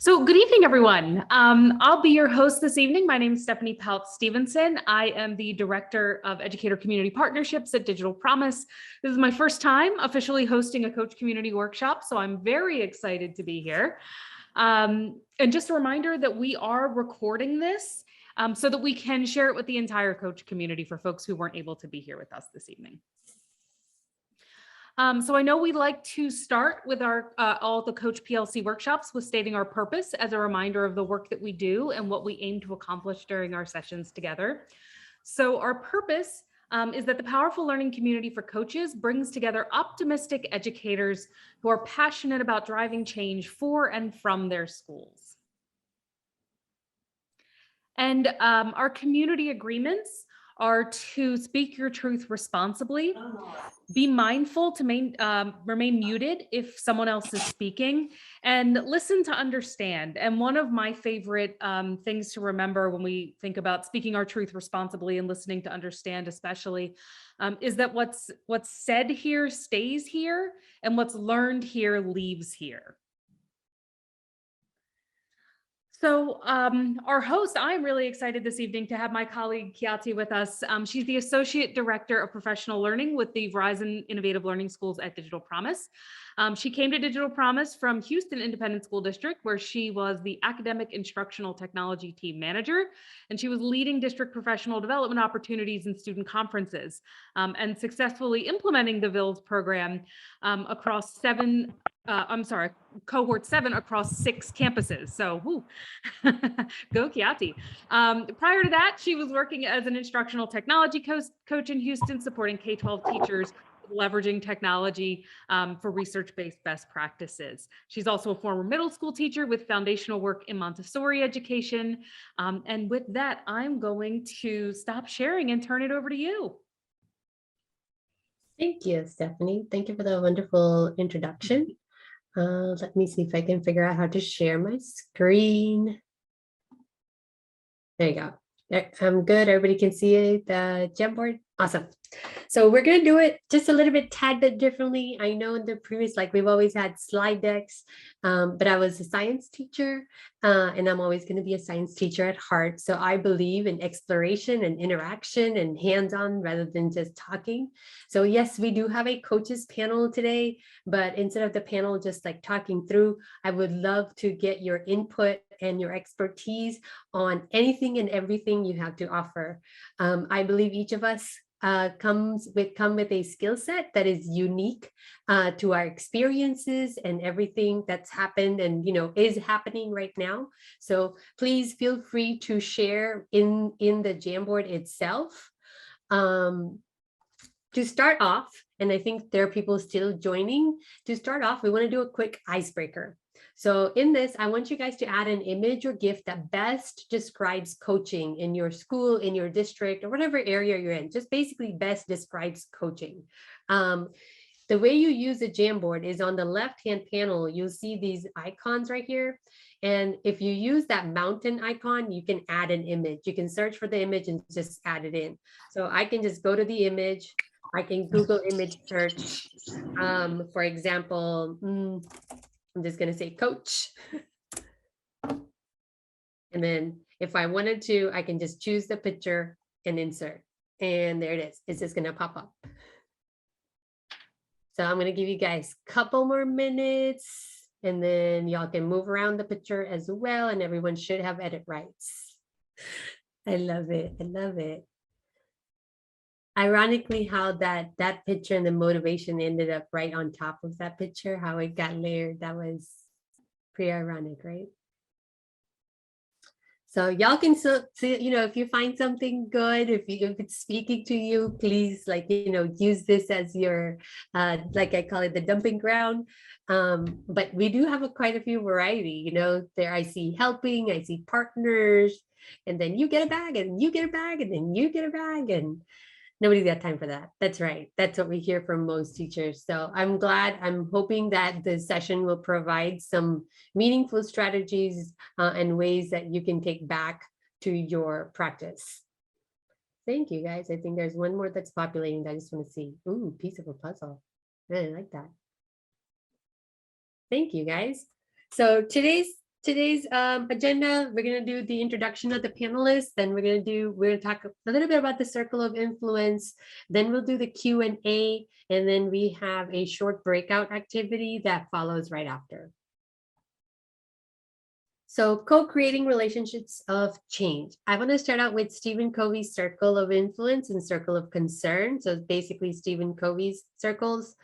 So good evening, everyone. I'll be your host this evening. My name is Stephanie Palt-Stevenson. I am the Director of Educator Community Partnerships at Digital Promise. This is my first time officially hosting a coach community workshop, so I'm very excited to be here. And just a reminder that we are recording this so that we can share it with the entire coach community for folks who weren't able to be here with us this evening. So I know we like to start with our all the Coach PLC workshops with stating our purpose as a reminder of the work that we do and what we aim to accomplish during our sessions together. So our purpose is that the powerful learning community for coaches brings together optimistic educators who are passionate about driving change for and from their schools. And our community agreements are to speak your truth responsibly, be mindful to remain muted if someone else is speaking, and listen to understand. And one of my favorite things to remember when we think about speaking our truth responsibly and listening to understand especially, is that what's said here stays here, and what's learned here leaves here. So our host, I'm really excited this evening to have my colleague Khyati with us. She's the Associate Director of Professional Learning with the Verizon Innovative Learning Schools at Digital Promise. She came to Digital Promise from Houston Independent School District, where she was the Academic Instructional Technology Team Manager, and she was leading district professional development opportunities and student conferences, and successfully implementing the VILS program across cohort 7 across 6 campuses. So woo. Go Khyati. Prior to that, she was working as an instructional technology coach in Houston, supporting K-12 teachers leveraging technology for research-based best practices. She's also a former middle school teacher with foundational work in Montessori education. And with that, I'm going to stop sharing and turn it over to you. Thank you, Stephanie. Thank you for the wonderful introduction. Let me see if I can figure out how to share my screen. There you go. I'm good. Everybody can see it, the Jamboard. Awesome. So we're going to do it just a little bit, tad bit differently. I know in the previous, like we've always had slide decks, but I was a science teacher and I'm always going to be a science teacher at heart. So I believe in exploration and interaction and hands-on rather than just talking. So yes, we do have a coaches panel today, but instead of the panel just like talking through, I would love to get your input and your expertise on anything and everything you have to offer. I believe each of us come with a skill set that is unique to our experiences and everything that's happened and is happening right now. So please feel free to share in the Jamboard itself. To start off, and I think there are people still joining, to start off, we want to do a quick icebreaker. So in this, I want you guys to add an image or GIF that best describes coaching in your school, in your district, or whatever area you're in. Just basically best describes coaching. The way you use the Jamboard is on the left-hand panel, you'll see these icons right here. And if you use that mountain icon, you can add an image. You can search for the image and just add it in. So I can just go to the image. I can Google image search. For example, I'm just going to say coach. And then if I wanted to, I can just choose the picture and insert. And there it is. It's just going to pop up. So I'm going to give you guys a couple more minutes and then y'all can move around the picture as well. And everyone should have edit rights. I love it. I love it. Ironically, how that picture and the motivation ended up right on top of that picture, how it got layered, that was pretty ironic, right? So y'all can see, if you find something good, if it's speaking to you, please use this as your, like I call it, the dumping ground. But we do have quite a few variety, there I see helping, I see partners, and then you get a bag and you get a bag and then you get a bag and nobody's got time for that. That's right. That's what we hear from most teachers. So I'm hoping that the session will provide some meaningful strategies and ways that you can take back to your practice. Thank you, guys. I think there's one more that's populating that I just want to see. Ooh, piece of a puzzle. I really like that. Thank you, guys. So today's Today's agenda, we're going to do the introduction of the panelists, then we're going to talk a little bit about the circle of influence, then we'll do the Q&A, and then we have a short breakout activity that follows right after. So co-creating relationships of change. I want to start out with Stephen Covey's circle of influence and circle of concern. So basically Stephen Covey's circles.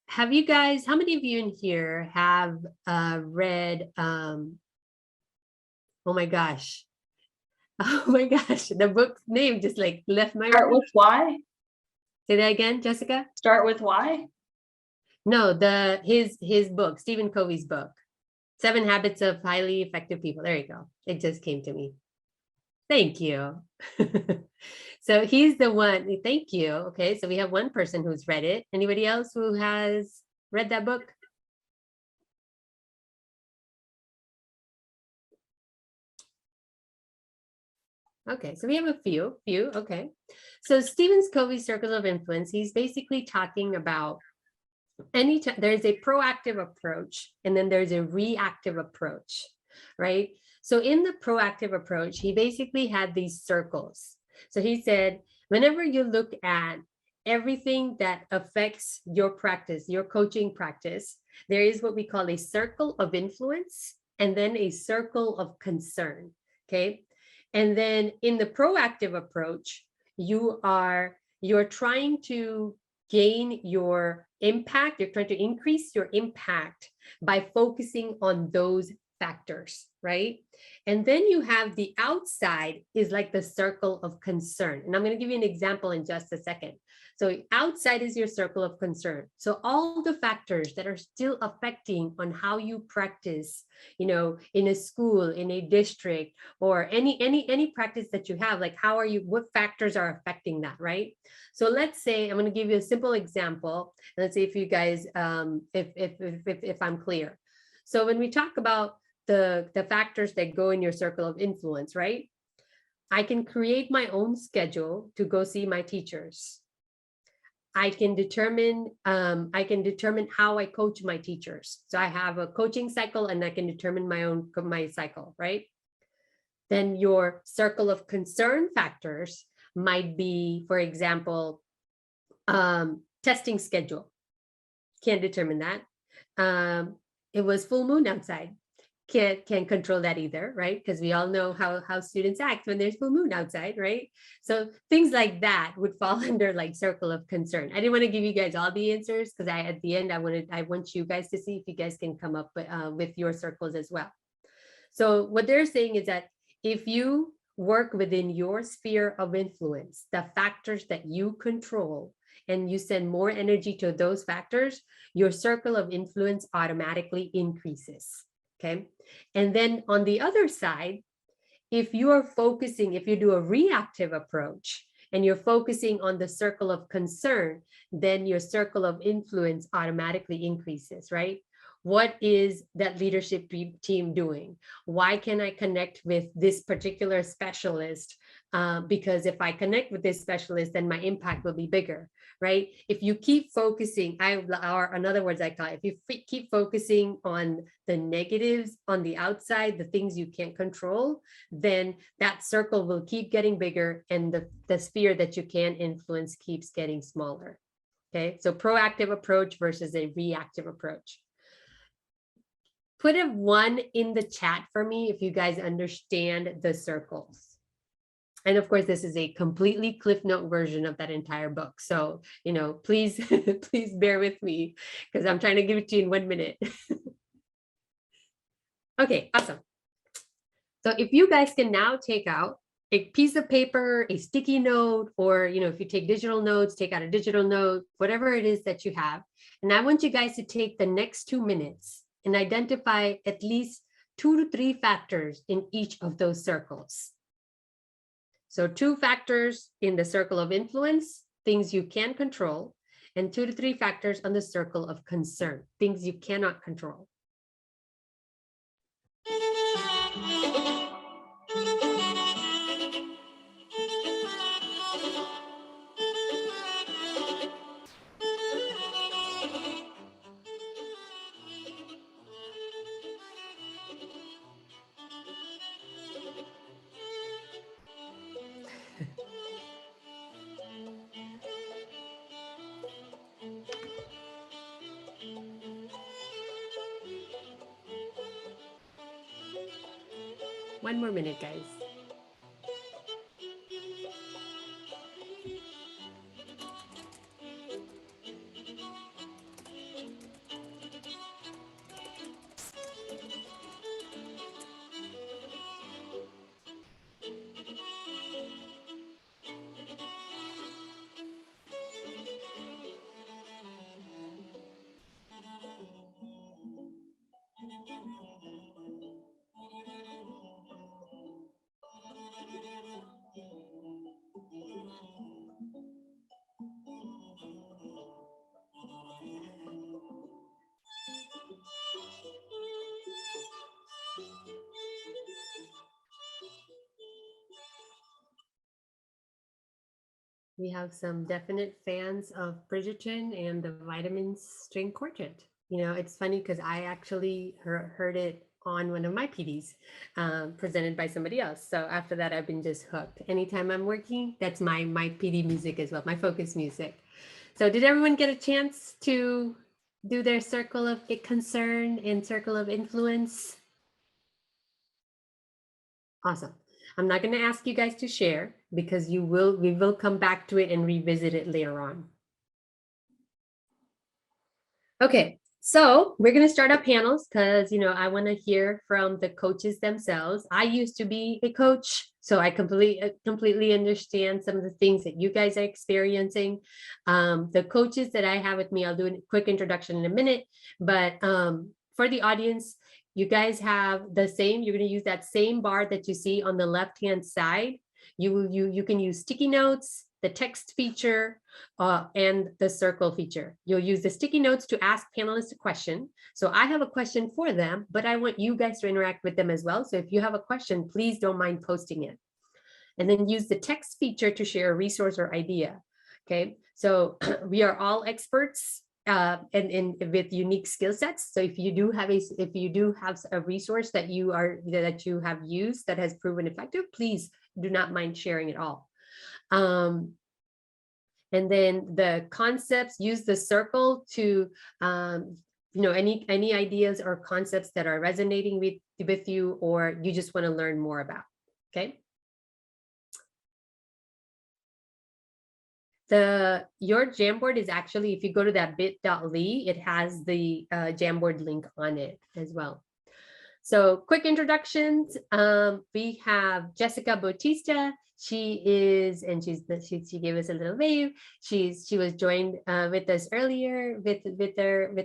Have you guys, how many of you in here have read, oh my gosh. Oh my gosh, the book's name just like left my Start with why? Say that again, Jessica? Start with why? No, his book, Stephen Covey's book. 7 Habits of Highly Effective People. There you go. It just came to me. Thank you. So he's the one. Thank you. Okay, so we have one person who's read it. Anybody else who has read that book? Okay, so we have a few. Okay. So Stephen Covey's circle of influence, he's basically talking about anytime there's a proactive approach and then there's a reactive approach, right? So in the proactive approach, he basically had these circles. So he said, whenever you look at everything that affects your practice, your coaching practice, there is what we call a circle of influence and then a circle of concern, okay? And then in the proactive approach, you're trying to gain your impact, you're trying to increase your impact by focusing on those factors, right? And then you have the outside is like the circle of concern. And I'm going to give you an example in just a second. So outside is your circle of concern. So all the factors that are still affecting on how you practice, you know, in a school, in a district, or any practice that you have, like what factors are affecting that, right? So let's say, I'm going to give you a simple example. Let's see if you guys, if I'm clear. So when we talk about the factors that go in your circle of influence, right? I can create my own schedule to go see my teachers. I can determine how I coach my teachers. So I have a coaching cycle and I can determine my cycle, right? Then your circle of concern factors might be, for example, testing schedule. Can't determine that. It was full moon outside. Can't control that either, right? Because we all know how students act when there's full moon outside, right? So things like that would fall under like circle of concern. I didn't want to give you guys all the answers because at the end I want you guys to see if you guys can come up with your circles as well. So what they're saying is that if you work within your sphere of influence, the factors that you control, and you send more energy to those factors, your circle of influence automatically increases. Okay. And then on the other side, if you do a reactive approach and you're focusing on the circle of concern, then your circle of influence automatically increases, right? What is that leadership team doing? Why can I connect with this particular specialist? Because if I connect with this specialist, then my impact will be bigger, right? If you keep focusing, or in other words, I call it, if you keep focusing on the negatives on the outside, the things you can't control, then that circle will keep getting bigger and the sphere that you can influence keeps getting smaller. Okay, so proactive approach versus a reactive approach. Put a 1 in the chat for me if you guys understand the circles. And of course, this is a completely Cliff Note version of that entire book. So, you know, please, please bear with me because I'm trying to give it to you in 1 minute. Okay, awesome. So if you guys can now take out a piece of paper, a sticky note, or, you know, if you take digital notes, take out a digital note, whatever it is that you have. And I want you guys to take the next 2 minutes and identify at least 2 to 3 factors in each of those circles. So 2 factors in the circle of influence, things you can control, and 2 to 3 factors on the circle of concern, things you cannot control. One more minute, guys. We have some definite fans of Bridgerton and the vitamins string quartet. You know, it's funny because I actually heard it on one of my PDs presented by somebody else. So after that, I've been just hooked. Anytime I'm working, that's my PD music as well, my focus music. So did everyone get a chance to do their circle of concern and circle of influence? Awesome. I'm not going to ask you guys to share because we will come back to it and revisit it later on. Okay, so we're going to start our panels because, you know, I want to hear from the coaches themselves. I used to be a coach, so I completely understand some of the things that you guys are experiencing. The coaches that I have with me, I'll do a quick introduction in a minute, but for the audience, you guys have the same, you're going to use that same bar that you see on the left-hand side. You can use sticky notes, the text feature, and the circle feature. You'll use the sticky notes to ask panelists a question. So I have a question for them, but I want you guys to interact with them as well. So if you have a question, please don't mind posting it. And then use the text feature to share a resource or idea. Okay, so we are all experts and with unique skill sets. So if you do have a resource that you have used that has proven effective, please do not mind sharing it all. And then the concepts, use the circle to you know, any ideas or concepts that are resonating with you or you just want to learn more about. Okay. Your Jamboard is actually, if you go to that bit.ly, it has the Jamboard link on it as well. So quick introductions. We have Jessica Bautista. She gave us a little wave. She was joined with us earlier with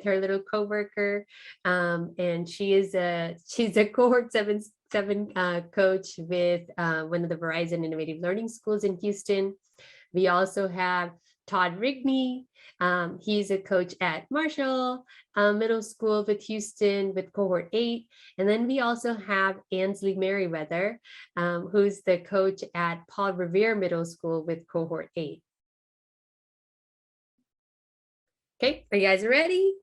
her little coworker, and she's a cohort seven coach with one of the Verizon Innovative Learning Schools in Houston. We also have Todd Rigney. He's a coach at Marshall Middle School with Houston with cohort 8. And then we also have Ansley Merriweather, who's the coach at Paul Revere Middle School with cohort 8. Okay, are you guys ready?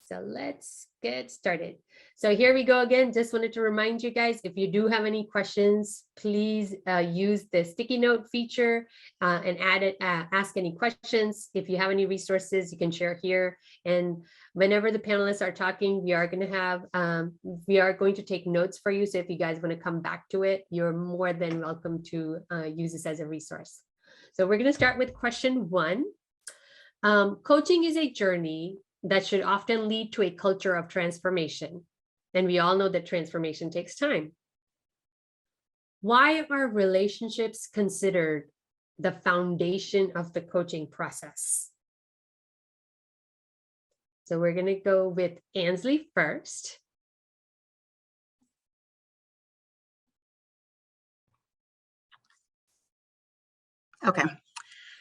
So let's get started. So here we go again. Just wanted to remind you guys, if you do have any questions, please use the sticky note feature and ask any questions. If you have any resources, you can share here. And whenever the panelists are talking, we are going to take notes for you. So if you guys want to come back to it, you're more than welcome to use this as a resource. So we're going to start with question 1. Coaching is a journey that should often lead to a culture of transformation. And we all know that transformation takes time. Why are relationships considered the foundation of the coaching process? So we're going to go with Ansley first. Okay.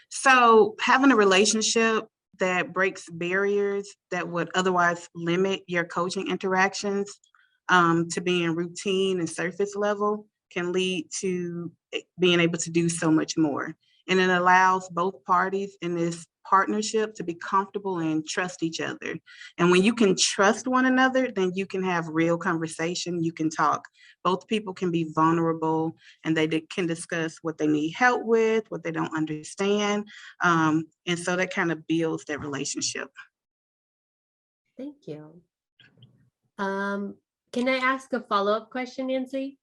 So having a relationship that breaks barriers that would otherwise limit your coaching interactions to being routine and surface level can lead to being able to do so much more. And it allows both parties in this partnership to be comfortable and trust each other. And when you can trust one another, then you can have real conversation, you can talk. Both people can be vulnerable and they can discuss what they need help with, what they don't understand. And so that kind of builds that relationship. Thank you. Can I ask a follow-up question, Nancy?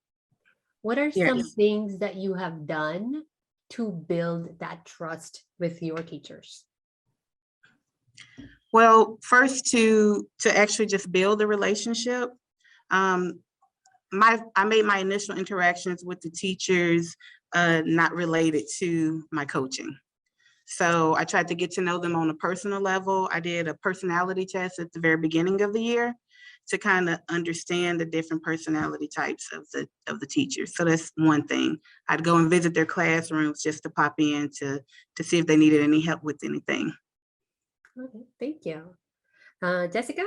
What are some Yes. things that you have done to build that trust with your teachers? Well, first to actually just build a relationship, um, I made my initial interactions with the teachers not related to my coaching. So I tried to get to know them on a personal level. I did a personality test at the very beginning of the year to kind of understand the different personality types of the teachers. So that's one thing. I'd go and visit their classrooms just to pop in to see if they needed any help with anything. Okay, thank you. Jessica?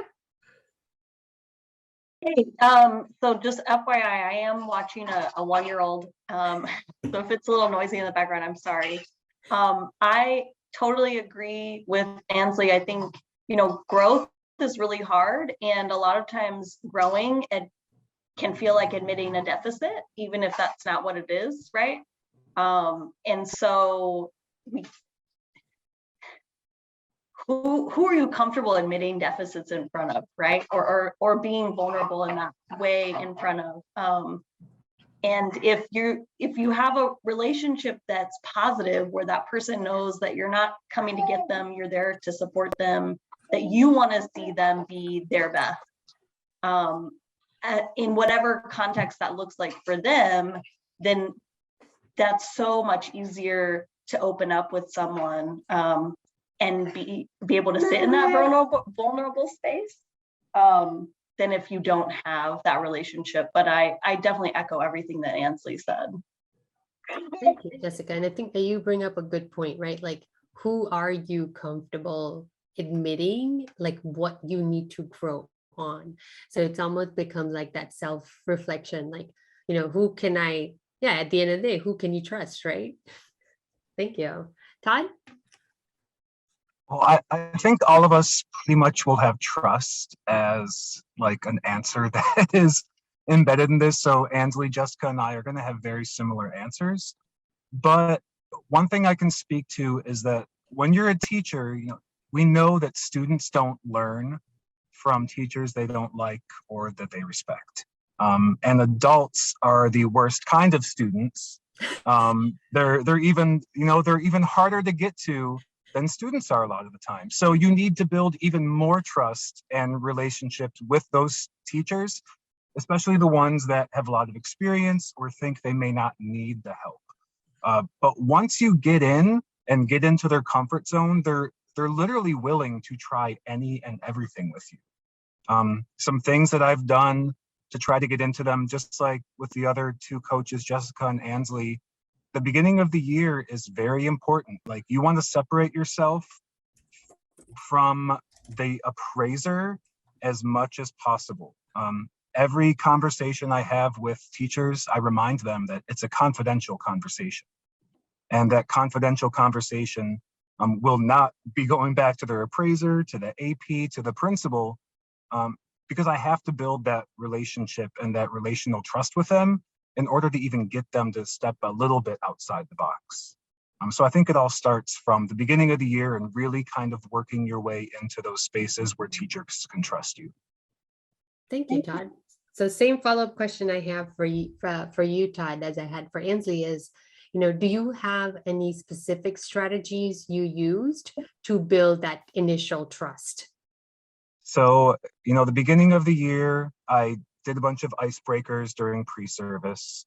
Hey, so just FYI, I am watching a 1-year-old. So if it's a little noisy in the background, I'm sorry. I totally agree with Ansley. I think, growth is really hard, and a lot of times growing it can feel like admitting a deficit, even if that's not what it is, right? And so who are you comfortable admitting deficits in front of, right? Or being vulnerable in that way in front of. And if you have a relationship that's positive, where that person knows that you're not coming to get them, you're there to support them, that you want to see them be their best, in whatever context that looks like for them, then that's so much easier to open up with someone, and be able to sit in that vulnerable space, than if you don't have that relationship. But I definitely echo everything that Ansley said. Thank you, Jessica. And I think that you bring up a good point, right? Like, who are you comfortable admitting, like, what you need to grow on? So it's almost becomes like that self-reflection, like, who can at the end of the day, who can you trust, right? Thank you. Todd? Well, I think all of us pretty much will have trust as like an answer that is embedded in this. So Ansley, Jessica, and I are going to have very similar answers. But one thing I can speak to is that when you're a teacher, we know that students don't learn from teachers they don't like or that they respect. And adults are the worst kind of students. They're even harder to get to than students are a lot of the time. So you need to build even more trust and relationships with those teachers, especially the ones that have a lot of experience or think they may not need the help. But once you get in and get into their comfort zone, they're literally willing to try any and everything with you. Some things that I've done to try to get into them, just like with the other two coaches, Jessica and Ansley, the beginning of the year is very important. Like, you want to separate yourself from the appraiser as much as possible. Every conversation I have with teachers, I remind them that it's a confidential conversation. And that confidential conversation will not be going back to their appraiser, to the AP, to the principal, because I have to build that relationship and that relational trust with them in order to even get them to step a little bit outside the box. So I think it all starts from the beginning of the year and really kind of working your way into those spaces where teachers can trust you. Thank you, Todd. So same follow-up question I have for you, Todd, as I had for Ansley is, do you have any specific strategies you used to build that initial trust? So, the beginning of the year, I did a bunch of icebreakers during pre-service.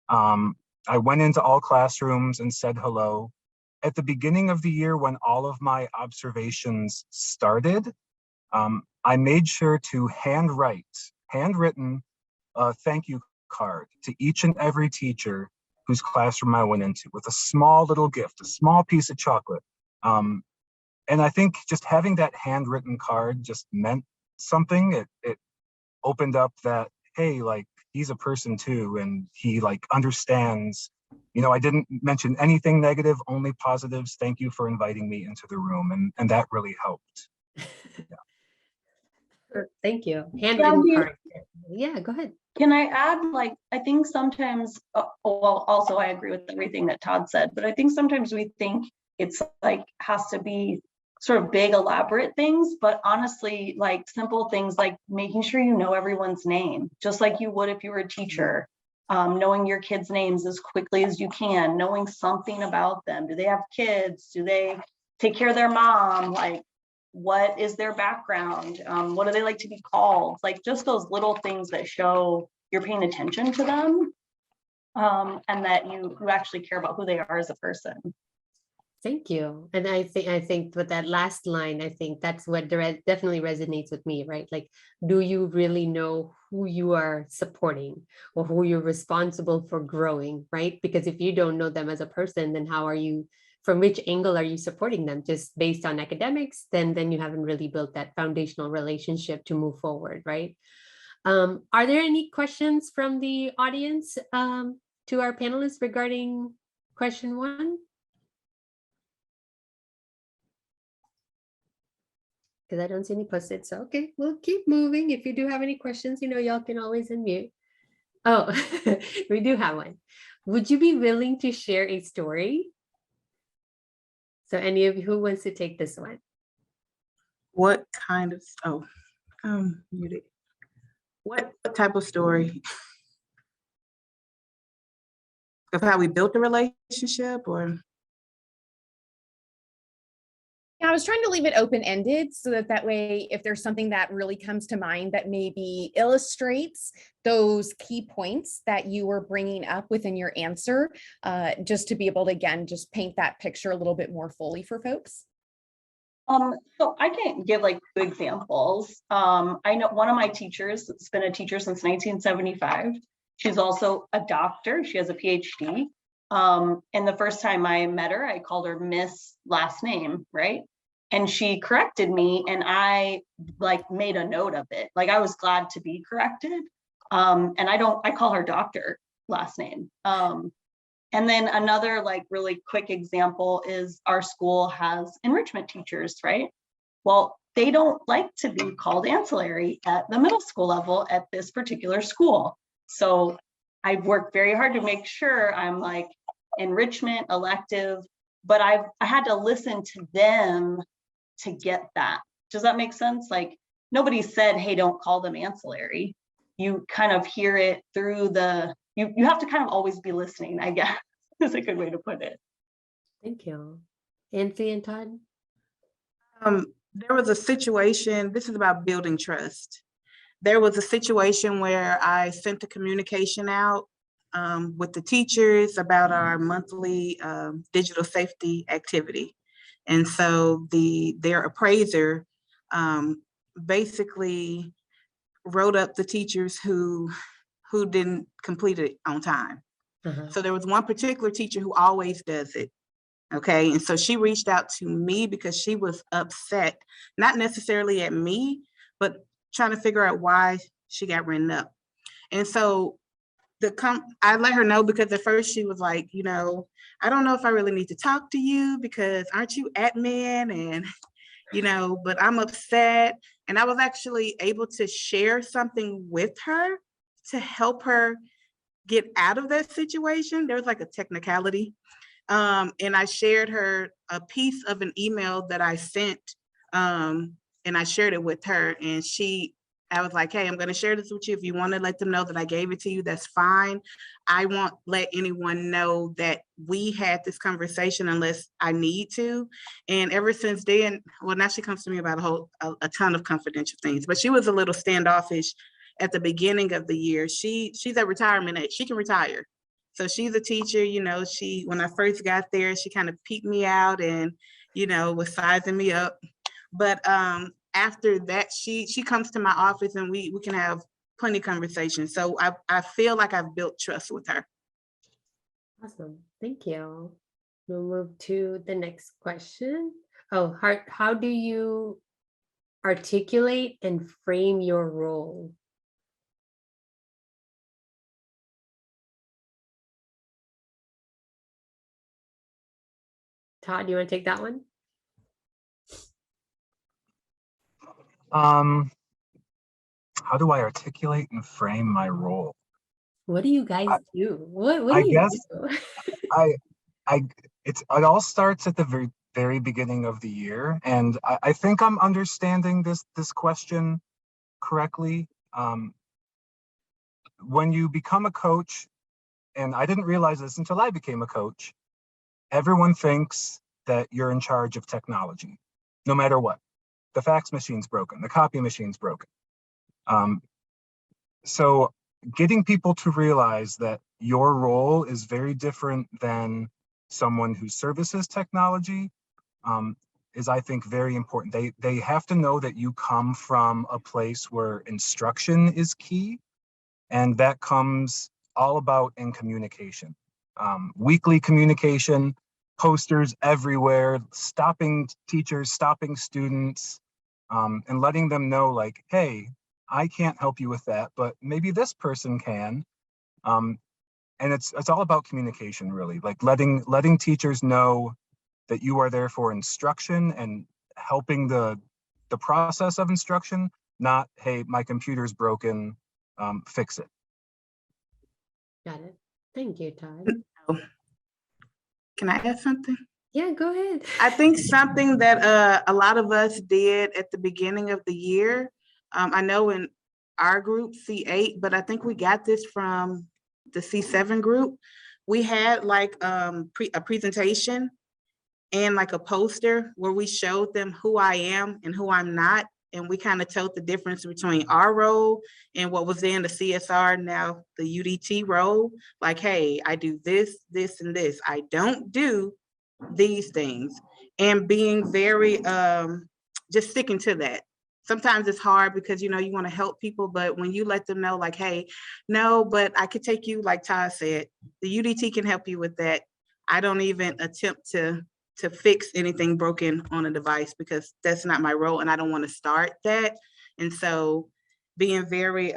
I went into all classrooms and said hello. At the beginning of the year, when all of my observations started, I made sure to handwritten thank you card to each and every teacher whose classroom I went into with a small little gift, a small piece of chocolate. And I think just having that handwritten card just meant something. It opened up that, hey, like, he's a person too, and he like understands. I didn't mention anything negative, only positives. Thank you for inviting me into the room, and that really helped. Yeah. Thank you. Handwritten card. Yeah, go ahead. Can I add, I think sometimes, well, also I agree with everything that Todd said, but I think sometimes we think it's has to be sort of big, elaborate things, but honestly, like simple things like making sure you know everyone's name, just like you would if you were a teacher. Knowing your kids' names as quickly as you can, knowing something about them. Do they have kids? Do they take care of their mom? Like, what is their background? What do they like to be called? Like just those little things that show you're paying attention to them, and that you actually care about who they are as a person. Thank you. And I think with that last line, I think that's what definitely resonates with me, right? Like, do you really know who you are supporting or who you're responsible for growing, right? Because if you don't know them as a person, then how are you, from which angle are you supporting them? Just based on academics, then you haven't really built that foundational relationship to move forward, right? Are there any questions from the audience to our panelists regarding question 1? Because I don't see any post-its. So, okay, we'll keep moving. If you do have any questions, y'all can always unmute. Oh, we do have one. Would you be willing to share a story? So any of you who wants to take this one? What kind of, muted. What type of story? Of how we built the relationship, or? I was trying to leave it open-ended so that way, if there's something that really comes to mind that maybe illustrates those key points that you were bringing up within your answer, just to be able to, again, just paint that picture a little bit more fully for folks. So I can give like 2 examples. I know one of my teachers that's been a teacher since 1975. She's also a doctor. She has a PhD. And the first time I met her, I called her Miss last name, right? And she corrected me, and I like made a note of it. Like I was glad to be corrected. And I call her doctor last name. And then another like really quick example is our school has enrichment teachers, right? Well, they don't like to be called ancillary at the middle school level at this particular school. So I've worked very hard to make sure I'm like enrichment, elective, but I had to listen to them to get that. Does that make sense? Like nobody said, hey, don't call them ancillary. You kind of hear it through you have to kind of always be listening, I guess, is a good way to put it. Thank you. Anthony and Todd? There was a situation, this is about building trust. There was a situation where I sent the communication out with the teachers about our monthly digital safety activity. And so their appraiser basically wrote up the teachers who didn't complete it on time. So there was one particular teacher who always does it. Okay, and so she reached out to me because she was upset, not necessarily at me, but trying to figure out why she got written up. And so I let her know, because at first she was like, I don't know if I really need to talk to you because aren't you admin? And, but I'm upset. And I was actually able to share something with her to help her get out of that situation. There was like a technicality. And I shared her a piece of an email that I sent, and I shared it with her, and I was like, hey, I'm going to share this with you. If you want to let them know that I gave it to you, that's fine. I won't let anyone know that we had this conversation unless I need to. And ever since then, well, now she comes to me about a ton of confidential things, but she was a little standoffish at the beginning of the year. She's at retirement age. She can retire. So she's a teacher, when I first got there, she kind of peeped me out and, was sizing me up. But after that, she comes to my office and we can have plenty of conversations. So I feel like I've built trust with her. Awesome. Thank you. We'll move to the next question. Oh, how do you articulate and frame your role? Todd, do you want to take that one? How do I articulate and frame my role? What do you guys do? What I do you guess do? it all starts at the very beginning of the year. And I think I'm understanding this question correctly. When you become a coach, and I didn't realize this until I became a coach, everyone thinks that you're in charge of technology, no matter what. The fax machine's broken, the copy machine's broken. So getting people to realize that your role is very different than someone who services technology is, I think, very important. They have to know that you come from a place where instruction is key, and that comes all about in communication. Weekly communication, posters everywhere, stopping teachers, stopping students, and letting them know, like, hey, I can't help you with that, but maybe this person can. And it's all about communication, really, like letting teachers know that you are there for instruction and helping the process of instruction, not, hey, my computer's broken, fix it. Got it. Thank you, Todd. Can I add something? Yeah, go ahead. I think something that a lot of us did at the beginning of the year, I know in our group, C8, but I think we got this from the C7 group. We had like a presentation and like a poster where we showed them who I am and who I'm not. And we kind of told the difference between our role and what was in the CSR, now the UDT role. Like, hey, I do this, this, and this. I don't do these things. And being very, just sticking to that. Sometimes it's hard because, you know, you want to help people, but when you let them know, like, hey, no, but I could take you, like Todd said, the UDT can help you with that. I don't even attempt to fix anything broken on a device because that's not my role and I don't want to start that. And so being very,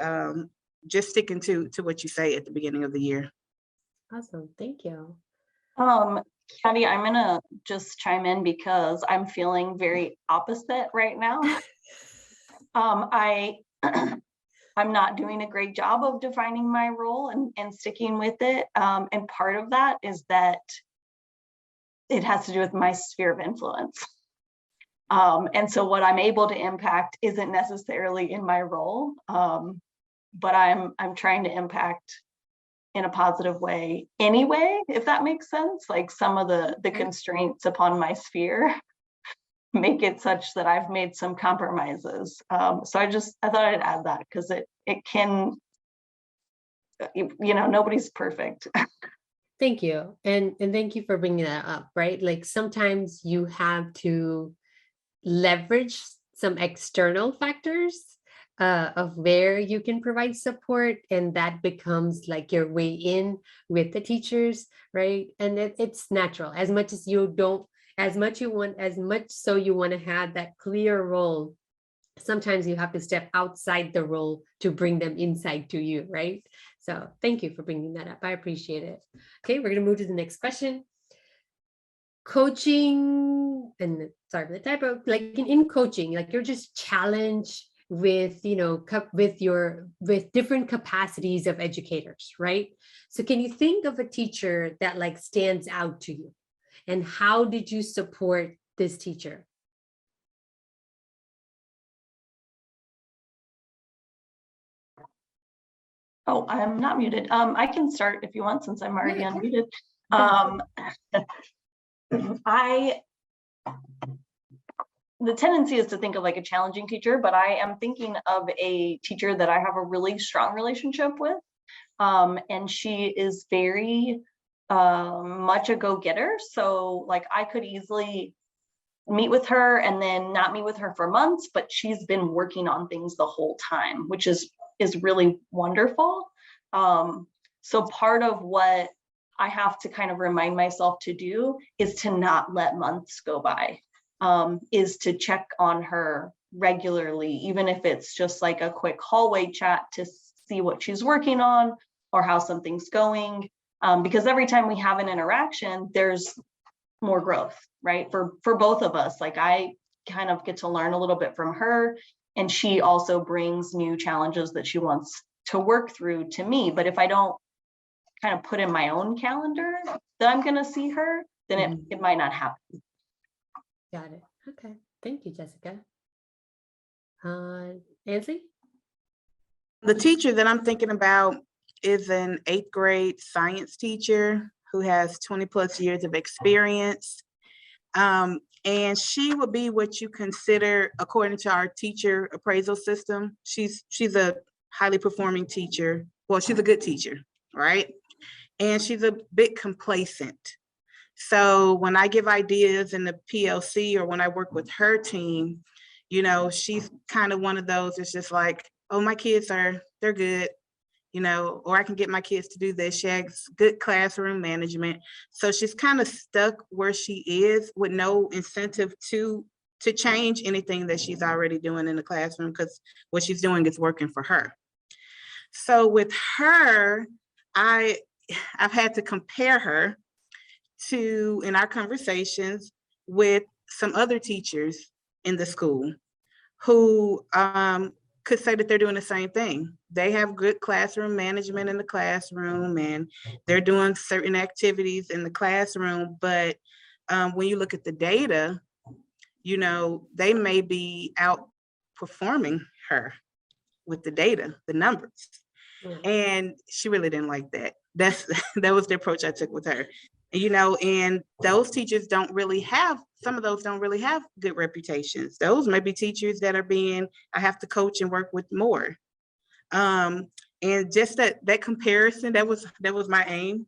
just sticking to what you say at the beginning of the year. Awesome. Thank you. Khyati, I'm gonna just chime in because I'm feeling very opposite right now. I'm not doing a great job of defining my role and sticking with it. And part of that is that it has to do with my sphere of influence. And so what I'm able to impact isn't necessarily in my role, but I'm trying to impact in a positive way anyway, if that makes sense. Like some of the constraints upon my sphere make it such that I've made some compromises. So I thought I'd add that because it can, you know, nobody's perfect. Thank you. And thank you for bringing that up, right? Like sometimes you have to leverage some external factors of where you can provide support, and that becomes like your way in with the teachers, right? And it's natural. As much as you don't, as much so you want to have that clear role, sometimes you have to step outside the role to bring them inside to you, right? So thank you for bringing that up. I appreciate it. Okay, we're going to move to the next question. Coaching, and sorry for the typo, like in coaching, like you're just challenged with, you know, with different capacities of educators, right? So can you think of a teacher that like stands out to you, and how did you support this teacher? Oh, I'm not muted. I can start if you want, since I'm already unmuted. The tendency is to think of like a challenging teacher, but I am thinking of a teacher that I have a really strong relationship with. And she is very much a go-getter. So like I could easily meet with her and then not meet with her for months, but she's been working on things the whole time, which is really wonderful. So part of what I have to kind of remind myself to do is to not let months go by, is to check on her regularly, even if it's just like a quick hallway chat to see what she's working on or how something's going. Because every time we have an interaction, there's more growth, right? For both of us. Like I kind of get to learn a little bit from her, and she also brings new challenges that she wants to work through to me. But if I don't kind of put in my own calendar that I'm going to see her, then it might not happen. Got it. Okay. Thank you, Jessica. Nancy? The teacher that I'm thinking about is an 8th grade science teacher who has 20 plus years of experience. And she would be what you consider, according to our teacher appraisal system, she's a highly performing teacher. Well, she's a good teacher, right? And she's a bit complacent. So when I give ideas in the PLC or when I work with her team, you know, she's kind of one of those, it's just like, oh, my kids they're good, you know, or I can get my kids to do this. She has good classroom management. So she's kind of stuck where she is with no incentive to change anything that she's already doing in the classroom, because what she's doing is working for her. So with her, I've had to compare her to, in our conversations, with some other teachers in the school who could say that they're doing the same thing. They have good classroom management in the classroom and they're doing certain activities in the classroom. But when you look at the data, you know, they may be outperforming her with the data, the numbers. And she really didn't like that. That was the approach I took with her. You know, and those teachers don't really have, some of those don't really have good reputations. Those may be teachers that are I have to coach and work with more. And just that comparison, that was my aim,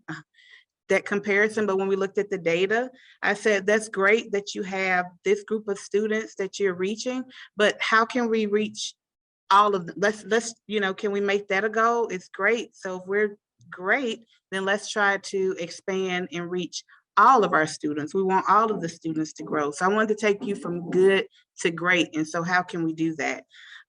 that comparison. But when we looked at the data, I said, that's great that you have this group of students that you're reaching, but how can we reach all of them? Let's, you know, can we make that a goal? It's great. So if we're great, then let's try to expand and reach all of our students. We want all of the students to grow. So I wanted to take you from good to great. And so how can we do that?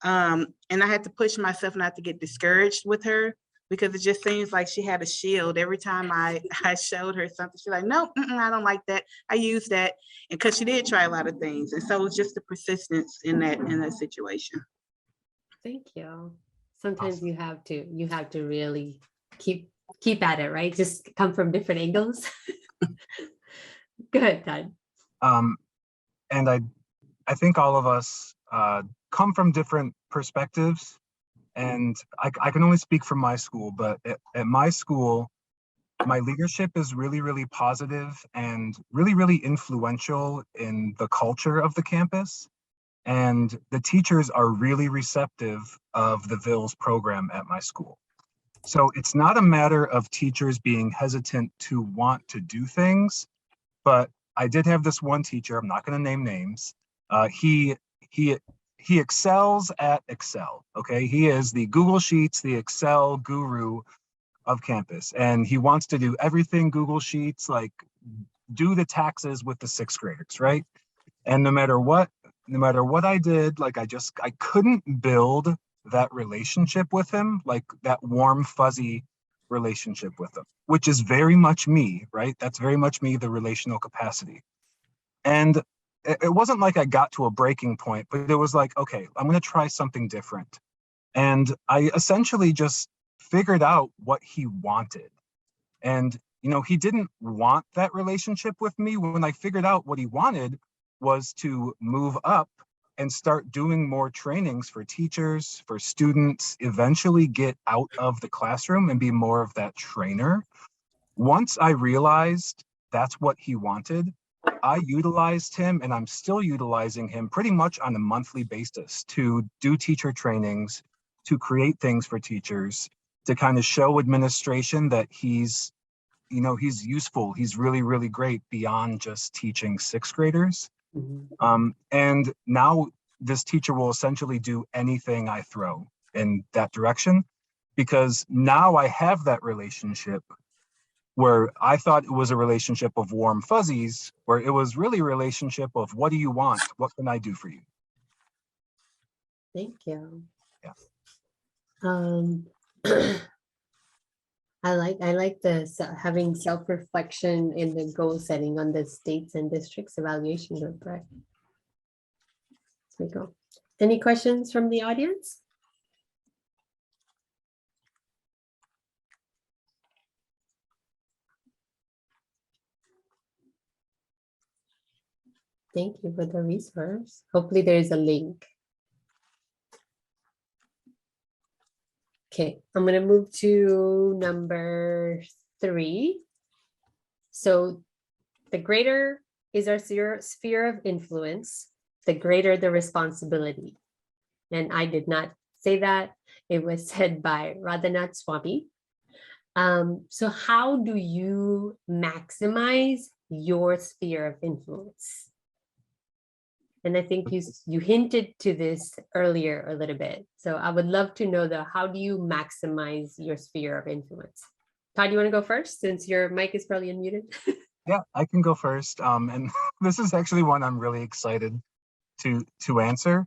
And I had to push myself not to get discouraged with her, because it just seems like she had a shield. Every time I showed her something, she's like, no, I don't like that. I use that. And because she did try a lot of things. And so it was just the persistence in that situation. Thank you. Sometimes you have to really keep at it, right? Just come from different angles. Go ahead, Todd. And I think all of us come from different perspectives, and I can only speak from my school, but at my school, my leadership is really, really positive and really, really influential in the culture of the campus. And the teachers are really receptive of the VILS program at my school. So it's not a matter of teachers being hesitant to want to do things, but I did have this one teacher, I'm not going to name names. He excels at Excel, okay? He is the Google Sheets, the Excel guru of campus. And he wants to do everything Google Sheets, like do the taxes with the 6th graders, right? And no matter what I did, like I couldn't build that relationship with him, like that warm, fuzzy relationship with him, which is very much me, right? That's very much me, the relational capacity. And it wasn't like I got to a breaking point, but it was like, okay, I'm going to try something different. And I essentially just figured out what he wanted. And, you know, he didn't want that relationship with me. When I figured out what he wanted was to move up and start doing more trainings for teachers, for students, eventually get out of the classroom and be more of that trainer. Once I realized that's what he wanted, I utilized him, and I'm still utilizing him pretty much on a monthly basis to do teacher trainings, to create things for teachers, to kind of show administration that he's useful. He's really, really great beyond just teaching 6th graders. Mm-hmm. And now this teacher will essentially do anything I throw in that direction, because now I have that relationship where I thought it was a relationship of warm fuzzies, where it was really a relationship of what do you want? What can I do for you? Thank you. Yeah. I like having self-reflection in the goal setting on the states and districts evaluation group, right? There we go. Any questions from the audience? Thank you for the resource. Hopefully there's a link. Okay, I'm going to move to number 3. So the greater is our sphere of influence, the greater the responsibility. And I did not say that. It was said by Radhanath Swami. So how do you maximize your sphere of influence? And I think you hinted to this earlier a little bit. So I would love to know how do you maximize your sphere of influence? Todd, you want to go first since your mic is probably unmuted? Yeah, I can go first. And this is actually one I'm really excited to answer.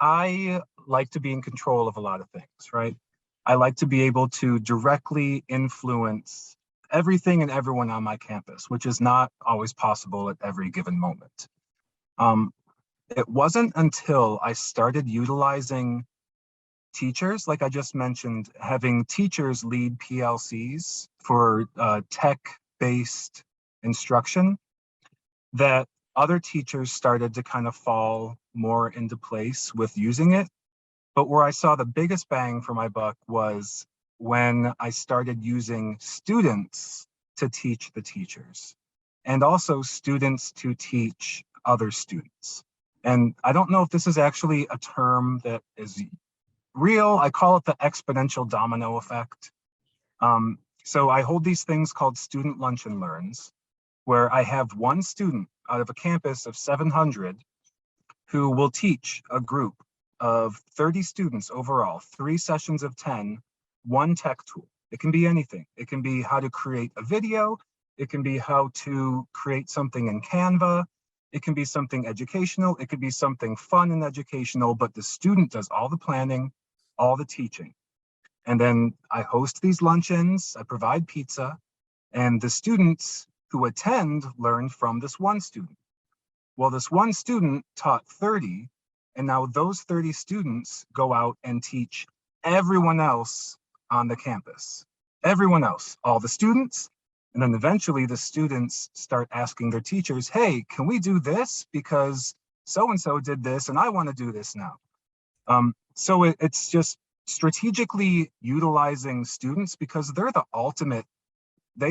I like to be in control of a lot of things, right? I like to be able to directly influence everything and everyone on my campus, which is not always possible at every given moment. It wasn't until I started utilizing teachers, like I just mentioned, having teachers lead PLCs for tech-based instruction, that other teachers started to kind of fall more into place with using it. But where I saw the biggest bang for my buck was when I started using students to teach the teachers, and also students to teach other students. And I don't know if this is actually a term that is real. I call it the exponential domino effect. So I hold these things called student lunch and learns, where I have one student out of a campus of 700 who will teach a group of 30 students overall, 3 sessions of 10, one tech tool. It can be anything. It can be how to create a video. It can be how to create something in Canva. It can be something educational. It could be something fun and educational, but the student does all the planning, all the teaching. And then I host these luncheons, I provide pizza, and the students who attend learn from this one student. Well, this one student taught 30, and now those 30 students go out and teach everyone else on the campus. Everyone else, all the students. And then eventually the students start asking their teachers, hey, can we do this? Because so-and-so did this and I want to do this now. So it's just strategically utilizing students because they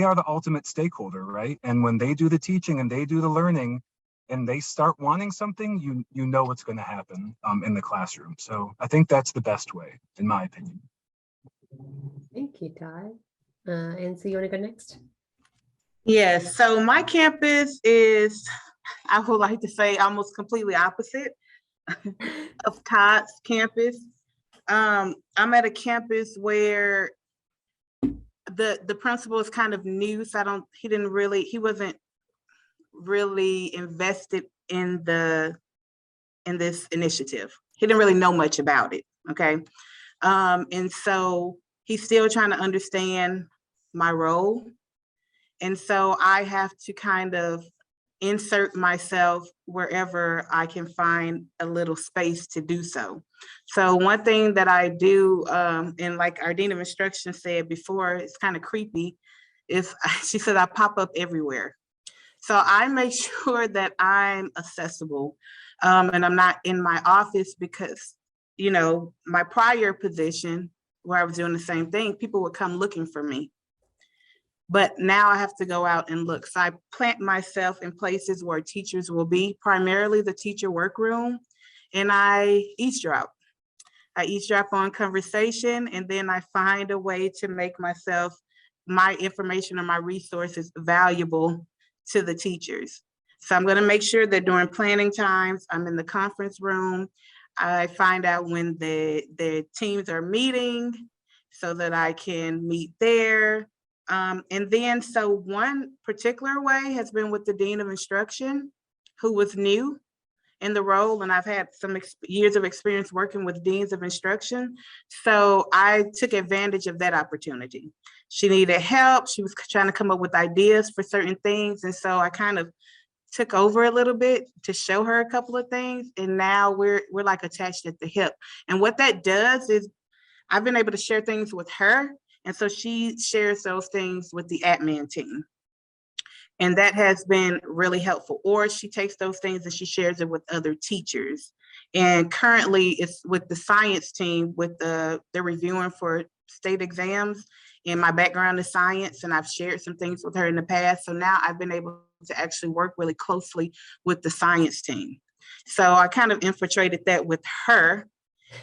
are the ultimate stakeholder, right? And when they do the teaching and they do the learning and they start wanting something, you know what's going to happen in the classroom. So I think that's the best way, in my opinion. Thank you, Todd. And so you want to go next? Yes, so my campus is, I would like to say, almost completely opposite of Todd's campus. I'm at a campus where the principal is kind of new, so he wasn't really invested in this initiative. He didn't really know much about it, okay? And so he's still trying to understand my role. And so I have to kind of insert myself wherever I can find a little space to do so. So one thing that I do, and like our Dean of Instruction said before, it's kind of creepy, is she said I pop up everywhere. So I make sure that I'm accessible, and I'm not in my office because, you know, my prior position where I was doing the same thing, people would come looking for me. But now I have to go out and look. So I plant myself in places where teachers will be, primarily the teacher workroom, and I eavesdrop. I eavesdrop on conversation, and then I find a way to make my information or my resources valuable to the teachers. So I'm going to make sure that during planning times, I'm in the conference room. I find out when the teams are meeting so that I can meet there. And then, so one particular way has been with the Dean of Instruction, who was new in the role, and I've had some years of experience working with Deans of Instruction. So I took advantage of that opportunity. She needed help. She was trying to come up with ideas for certain things. And so I kind of took over a little bit to show her a couple of things. And now we're like attached at the hip. And what that does is I've been able to share things with her. And so she shares those things with the admin team. And that has been really helpful. Or she takes those things and she shares it with other teachers. And currently it's with the science team, with the reviewing for state exams. And my background is science, and I've shared some things with her in the past. So now I've been able to actually work really closely with the science team. So I kind of infiltrated that with her,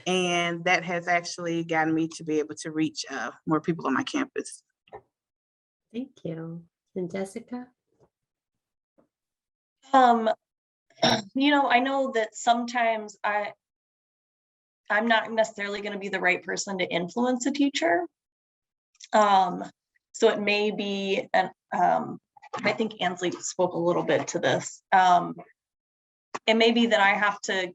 and that has actually gotten me to be able to reach more people on my campus. Thank you. And Jessica? You know, I know that sometimes I'm not necessarily going to be the right person to influence a teacher. So it may be, I think Ansley spoke a little bit to this. It may be that I have to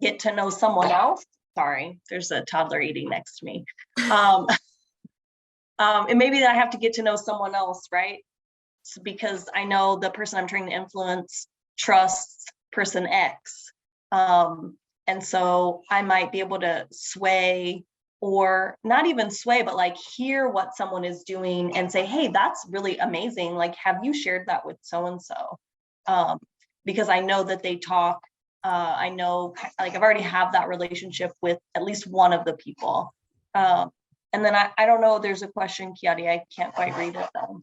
get to know someone else. Sorry, there's a toddler eating next to me. It may be that I have to get to know someone else, right? So because I know the person I'm trying to influence trusts person X. And so I might be able to sway, or not even sway, but like hear what someone is doing and say, hey, that's really amazing. Like, have you shared that with so-and-so? Because I know that they talk, I know, like I've already have that relationship with at least one of the people. And then I don't know, there's a question, Khyati, I can't quite read it though.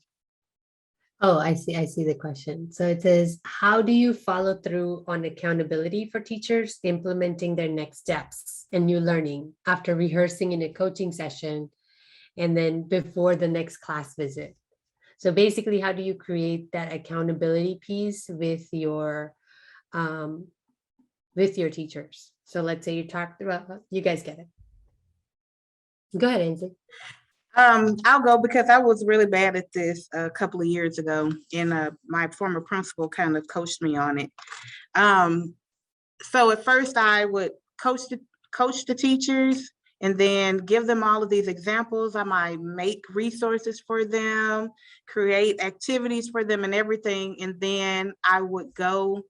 Oh, I see the question. So it says, how do you follow through on accountability for teachers implementing their next steps and new learning after rehearsing in a coaching session and then before the next class visit? So basically, how do you create that accountability piece with your teachers? So let's say you talked about, you guys get it. Go ahead, Ainsley. I'll go because I was really bad at this a couple of years ago, and my former principal kind of coached me on it. So at first I would coach the teachers and then give them all of these examples. I might make resources for them, create activities for them and everything. And then I would go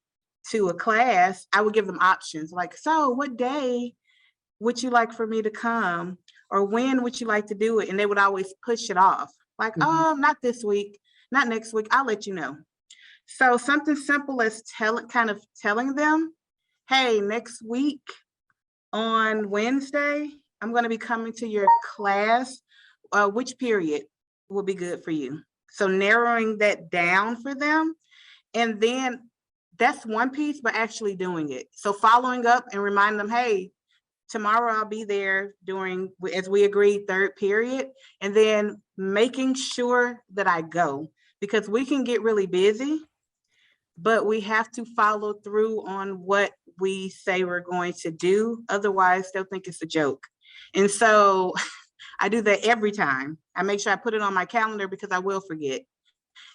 to a class. I would give them options like, so what day would you like for me to come? Or when would you like to do it? And they would always push it off. Like, oh, not this week, not next week, I'll let you know. So something simple as telling them, hey, next week on Wednesday, I'm going to be coming to your class. Which period will be good for you? So narrowing that down for them. And then that's one piece, but actually doing it. So following up and reminding them, hey, tomorrow I'll be there during, as we agreed, third period, and then making sure that I go, because we can get really busy, but we have to follow through on what we say we're going to do. Otherwise, they'll think it's a joke. And so I do that every time. I make sure I put it on my calendar because I will forget.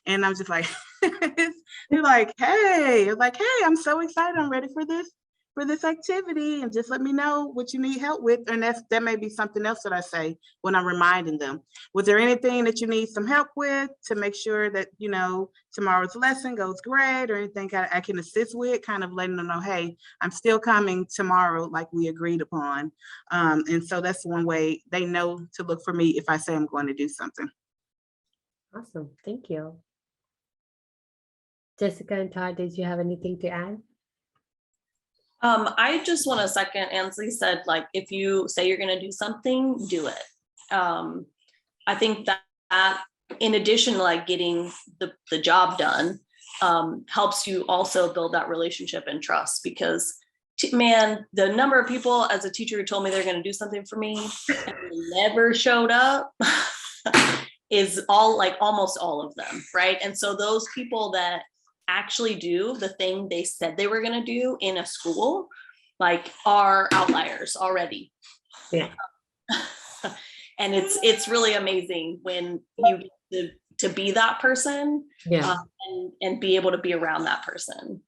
And I'm just like, they're like, hey, I'm so excited. I'm ready for this activity, and just let me know what you need help with. And that may be something else that I say when I'm reminding them. Was there anything that you need some help with to make sure that, you know, tomorrow's lesson goes great, or anything I can assist with? Kind of letting them know, hey, I'm still coming tomorrow like we agreed upon. And so that's one way they know to look for me if I say I'm going to do something. Awesome. Thank you. Jessica and Todd, did you have anything to add? I just want to second Ansley said, like, if you say you're going to do something, do it. I think that in addition to like getting the job done, helps you also build that relationship and trust, because man, the number of people as a teacher who told me they're going to do something for me and never showed up is almost all of them. Right. And so those people that actually do the thing they said they were going to do in a school, like, are outliers already. Yeah. And it's really amazing when you get to be that person. Yeah. And be able to be around that person.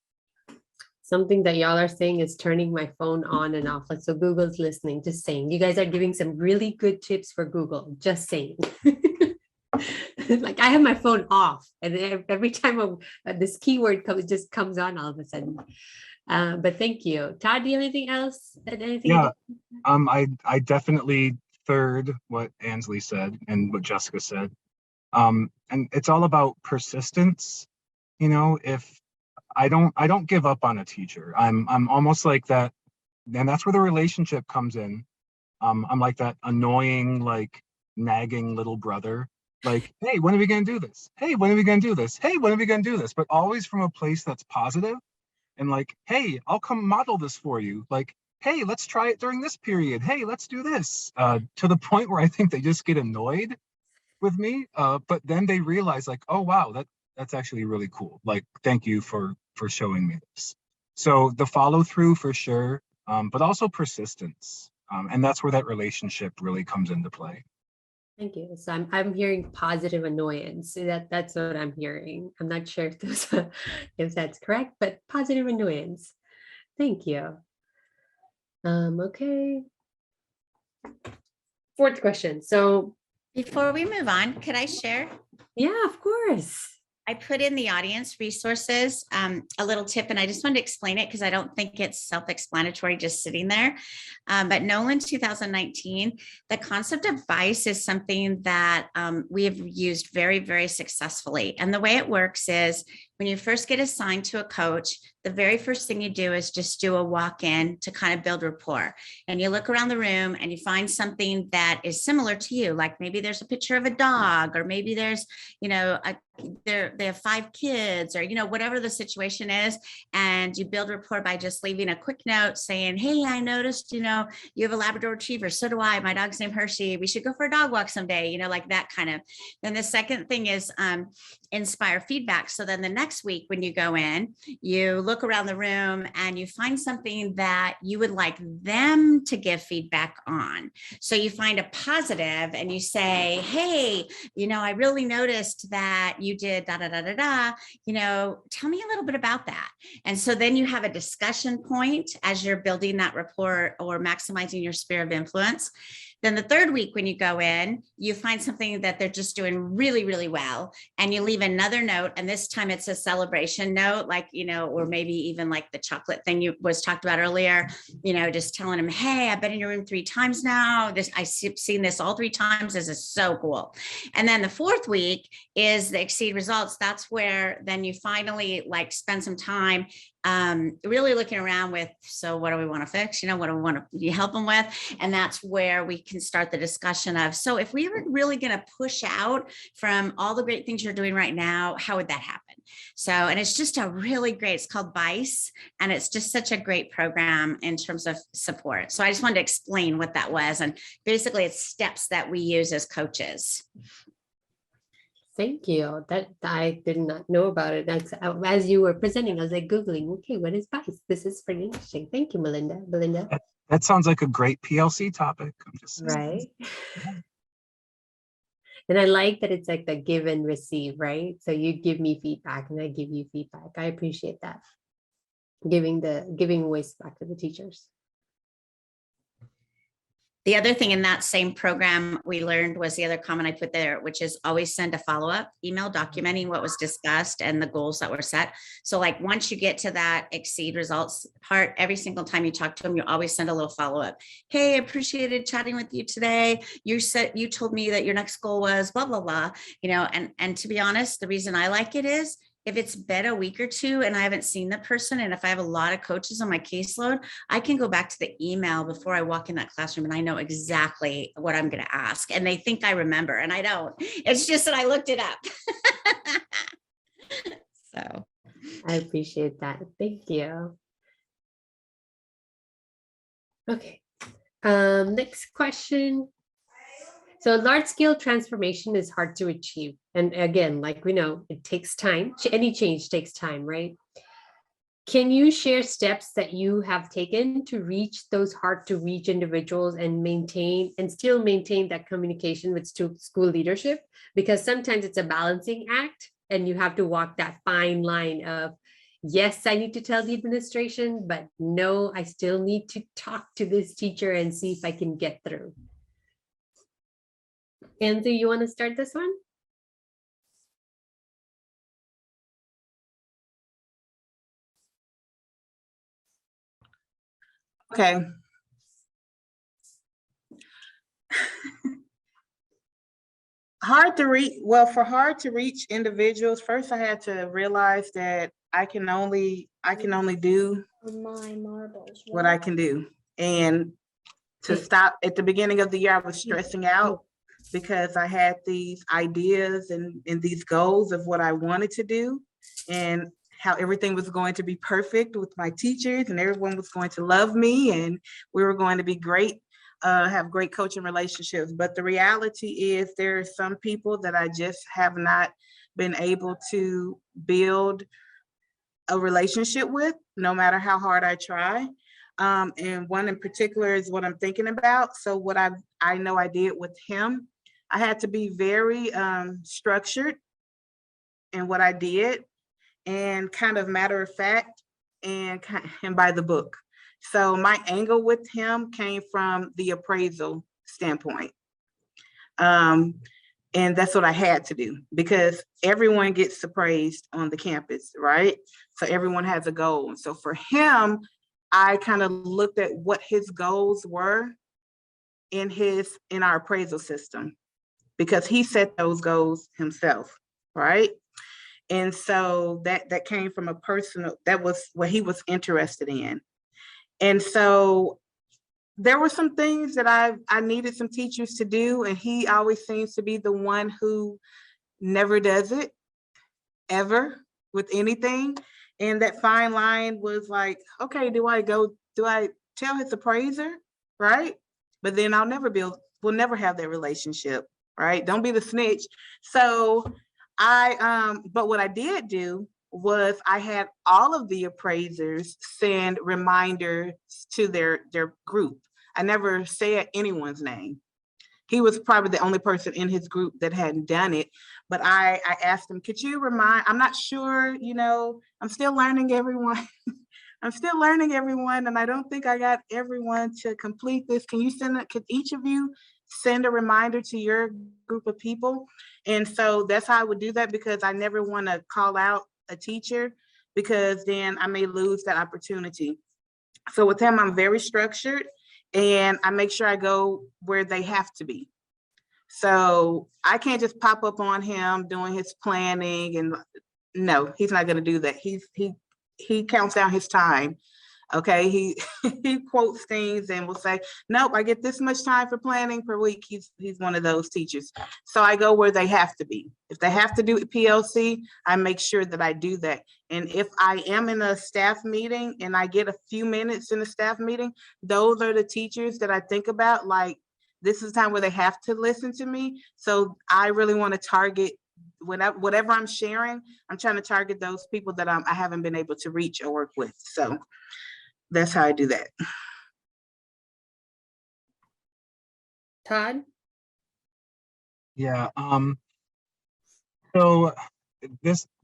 Something that y'all are saying is turning my phone on and off. Like, so Google's listening, just saying. You guys are giving some really good tips for Google, just saying. Like, I have my phone off, and every time this keyword just comes on all of a sudden. But thank you. Todd, do you have anything else? Yeah, I definitely third what Ansley said and what Jessica said. And it's all about persistence. You know, if I don't give up on a teacher. I'm almost like that, and that's where the relationship comes in. I'm like that annoying, like nagging little brother. Like, hey, when are we gonna do this? Hey, when are we gonna do this? Hey, when are we gonna do this? But always from a place that's positive and like, hey, I'll come model this for you. Like, hey, let's try it during this period. Hey, let's do this. To the point where I think they just get annoyed with me. But then they realize like, oh wow, that's actually really cool. Like, thank you for showing me this. So the follow through for sure, but also persistence. And that's where that relationship really comes into play. Thank you. So I'm hearing positive annoyance. So that's what I'm hearing. I'm not sure if that's correct, but positive annoyance. Thank you. Okay. Fourth question. So Before we move on, could I share? yeah, of course. I put in the audience resources, a little tip, and I just wanted to explain it because I don't think it's self-explanatory just sitting there. But Nolan 2019, the concept of vice is something that we have used very, very successfully. And the way it works is when you first get assigned to a coach, the very first thing you do is just do a walk-in to kind of build rapport. And you look around the room and you find something that is similar to you, like maybe there's a picture of a dog, or maybe there's, they have 5 kids, or, whatever the situation is. And you build rapport by just leaving a quick note saying, hey, I noticed, you have a Labrador Retriever. So do I. My dog's named Hershey. We should go for a dog walk someday, like that kind of. Then the second thing is inspire feedback. So then the next week when you go in, you look around the room and you find something that you would like them to give feedback on. So you find a positive and you say, hey, I really noticed that you did da da da da da, tell me a little bit about that. And so then you have a discussion point as you're building that rapport or maximizing your sphere of influence. Then the third week when you go in, you find something that they're just doing really, really well. And you leave another note. And this time it's a celebration note, like, or maybe even like the chocolate thing you was talked about earlier, just telling them, hey, I've been in your room 3 times now. I've seen this all 3 times. This is so cool. And then the fourth week is the exceed results. That's where then you finally spend some time really looking around with, so what do we want to fix? What do we want to help them with? And that's where we can start the discussion of, so if we were really going to push out from all the great things you're doing right now, how would that happen? So, and it's just it's called VICE, and it's just such a great program in terms of support. So I just wanted to explain what that was. And basically it's steps that we use as coaches. Thank you. That I did not know about it. That's as you were presenting, I was like Googling, okay, what is VICE? This is pretty interesting. Thank you, Belinda. That sounds like a great PLC topic. I'm just right. And I like that it's like the give and receive, right? So you give me feedback and I give you feedback. I appreciate that. Giving voice back to the teachers. The other thing in that same program we learned was the other comment I put there, which is always send a follow-up email documenting what was discussed and the goals that were set. So once you get to that exceed results part, every single time you talk to them, you always send a little follow-up. Hey, I appreciated chatting with you today. You told me that your next goal was blah, blah, blah, and to be honest, the reason I like it is, if it's been a week or 2 and I haven't seen the person, and if I have a lot of coaches on my caseload, I can go back to the email before I walk in that classroom and I know exactly what I'm going to ask. And they think I remember, and I don't. It's just that I looked it up. So I appreciate that. Thank you. Okay. Next question. So large scale transformation is hard to achieve. And again, like we know, it takes time. Any change takes time, right? Can you share steps that you have taken to reach those hard to reach individuals and still maintain that communication with school leadership? Because sometimes it's a balancing act and you have to walk that fine line of, yes, I need to tell the administration, but no, I still need to talk to this teacher and see if I can get through. Andrew, you want to start this one? Okay. Hard to reach. Well, for hard to reach individuals, first I had to realize that I can only do My marbles. what I can do. And to stop at the beginning of the year, I was stressing out because I had these ideas and these goals of what I wanted to do and how everything was going to be perfect with my teachers and everyone was going to love me and we were going to be great, have great coaching relationships. But the reality is there are some people that I just have not been able to build a relationship with, no matter how hard I try. And one in particular is what I'm thinking about. So what I know I did with him, I had to be very structured in what I did and kind of matter of fact and by the book. So my angle with him came from the appraisal standpoint. And that's what I had to do because everyone gets appraised on the campus, right? So everyone has a goal. And so for him, I kind of looked at what his goals were in our appraisal system because he set those goals himself, right? And so that came from that was what he was interested in. And so there were some things that I needed some teachers to do, and he always seems to be the one who never does it, ever, with anything. And that fine line was like, okay, do I tell his appraiser, right? But then we'll never have that relationship, right? Don't be the snitch. So but what I did do was I had all of the appraisers send reminders to their group. I never said anyone's name. He was probably the only person in his group that hadn't done it, but I asked him, could you remind, I'm not sure, I'm still learning everyone. I'm still learning everyone, and I don't think I got everyone to complete this. Could each of you send a reminder to your group of people? And so that's how I would do that because I never want to call out a teacher because then I may lose that opportunity. So with him, I'm very structured and I make sure I go where they have to be. So I can't just pop up on him doing his planning and no, he's not going to do that. He counts down his time. Okay, he quotes things and will say, nope, I get this much time for planning per week. He's one of those teachers. So I go where they have to be. If they have to do PLC, I make sure that I do that. And if I am in a staff meeting and I get a few minutes in a staff meeting, those are the teachers that I think about, like, this is time where they have to listen to me. So I really want to target whatever I'm sharing, I'm trying to target those people that I haven't been able to reach or work with. So that's how I do that. Todd? Yeah. So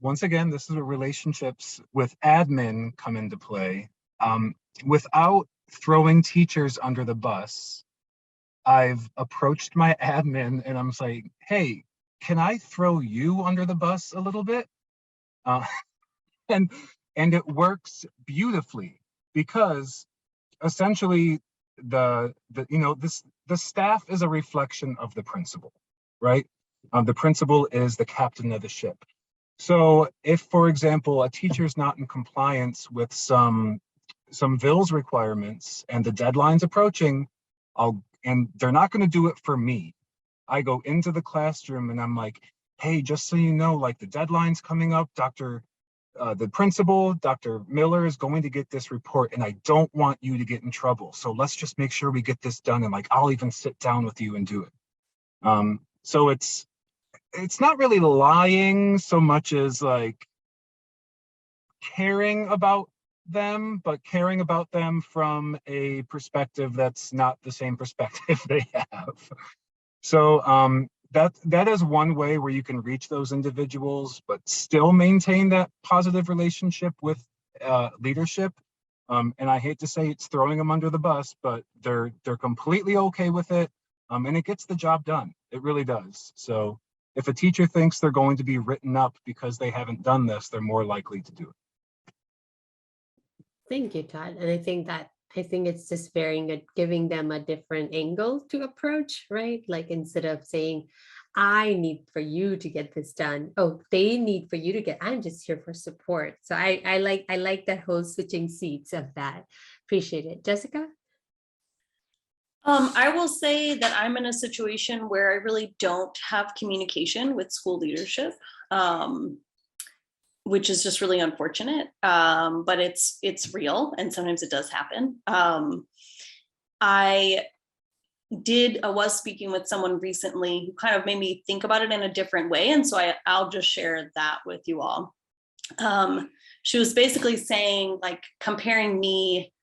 once again, this is where relationships with admin come into play. Without throwing teachers under the bus, I've approached my admin and I'm like, hey, can I throw you under the bus a little bit? And it works beautifully because essentially the staff is a reflection of the principal, right? The principal is the captain of the ship. So if, for example, a teacher's not in compliance with some VILS requirements and the deadline's approaching, and they're not going to do it for me. I go into the classroom and I'm like, hey, just so you know, like the deadline's coming up, the principal, Dr. Miller, is going to get this report and I don't want you to get in trouble. So let's just make sure we get this done. And like, I'll even sit down with you and do it. So it's not really lying so much as like caring about them, but caring about them from a perspective that's not the same perspective they have. So that is one way where you can reach those individuals, but still maintain that positive relationship with leadership. And I hate to say it's throwing them under the bus, but they're completely okay with it. And it gets the job done. It really does. So if a teacher thinks they're going to be written up because they haven't done this, they're more likely to do it. Thank you, Todd. And I think it's just giving them a different angle to approach, right? Like instead of saying, I need for you to get this done. Oh, they need for you to get, I'm just here for support. So I like that whole switching seats of that. Appreciate it. Jessica? I will say that I'm in a situation where I really don't have communication with school leadership, which is just really unfortunate. But it's real, and sometimes it does happen. I was speaking with someone recently who kind of made me think about it in a different way, and so I'll just share that with you all. She was basically saying, like, comparing me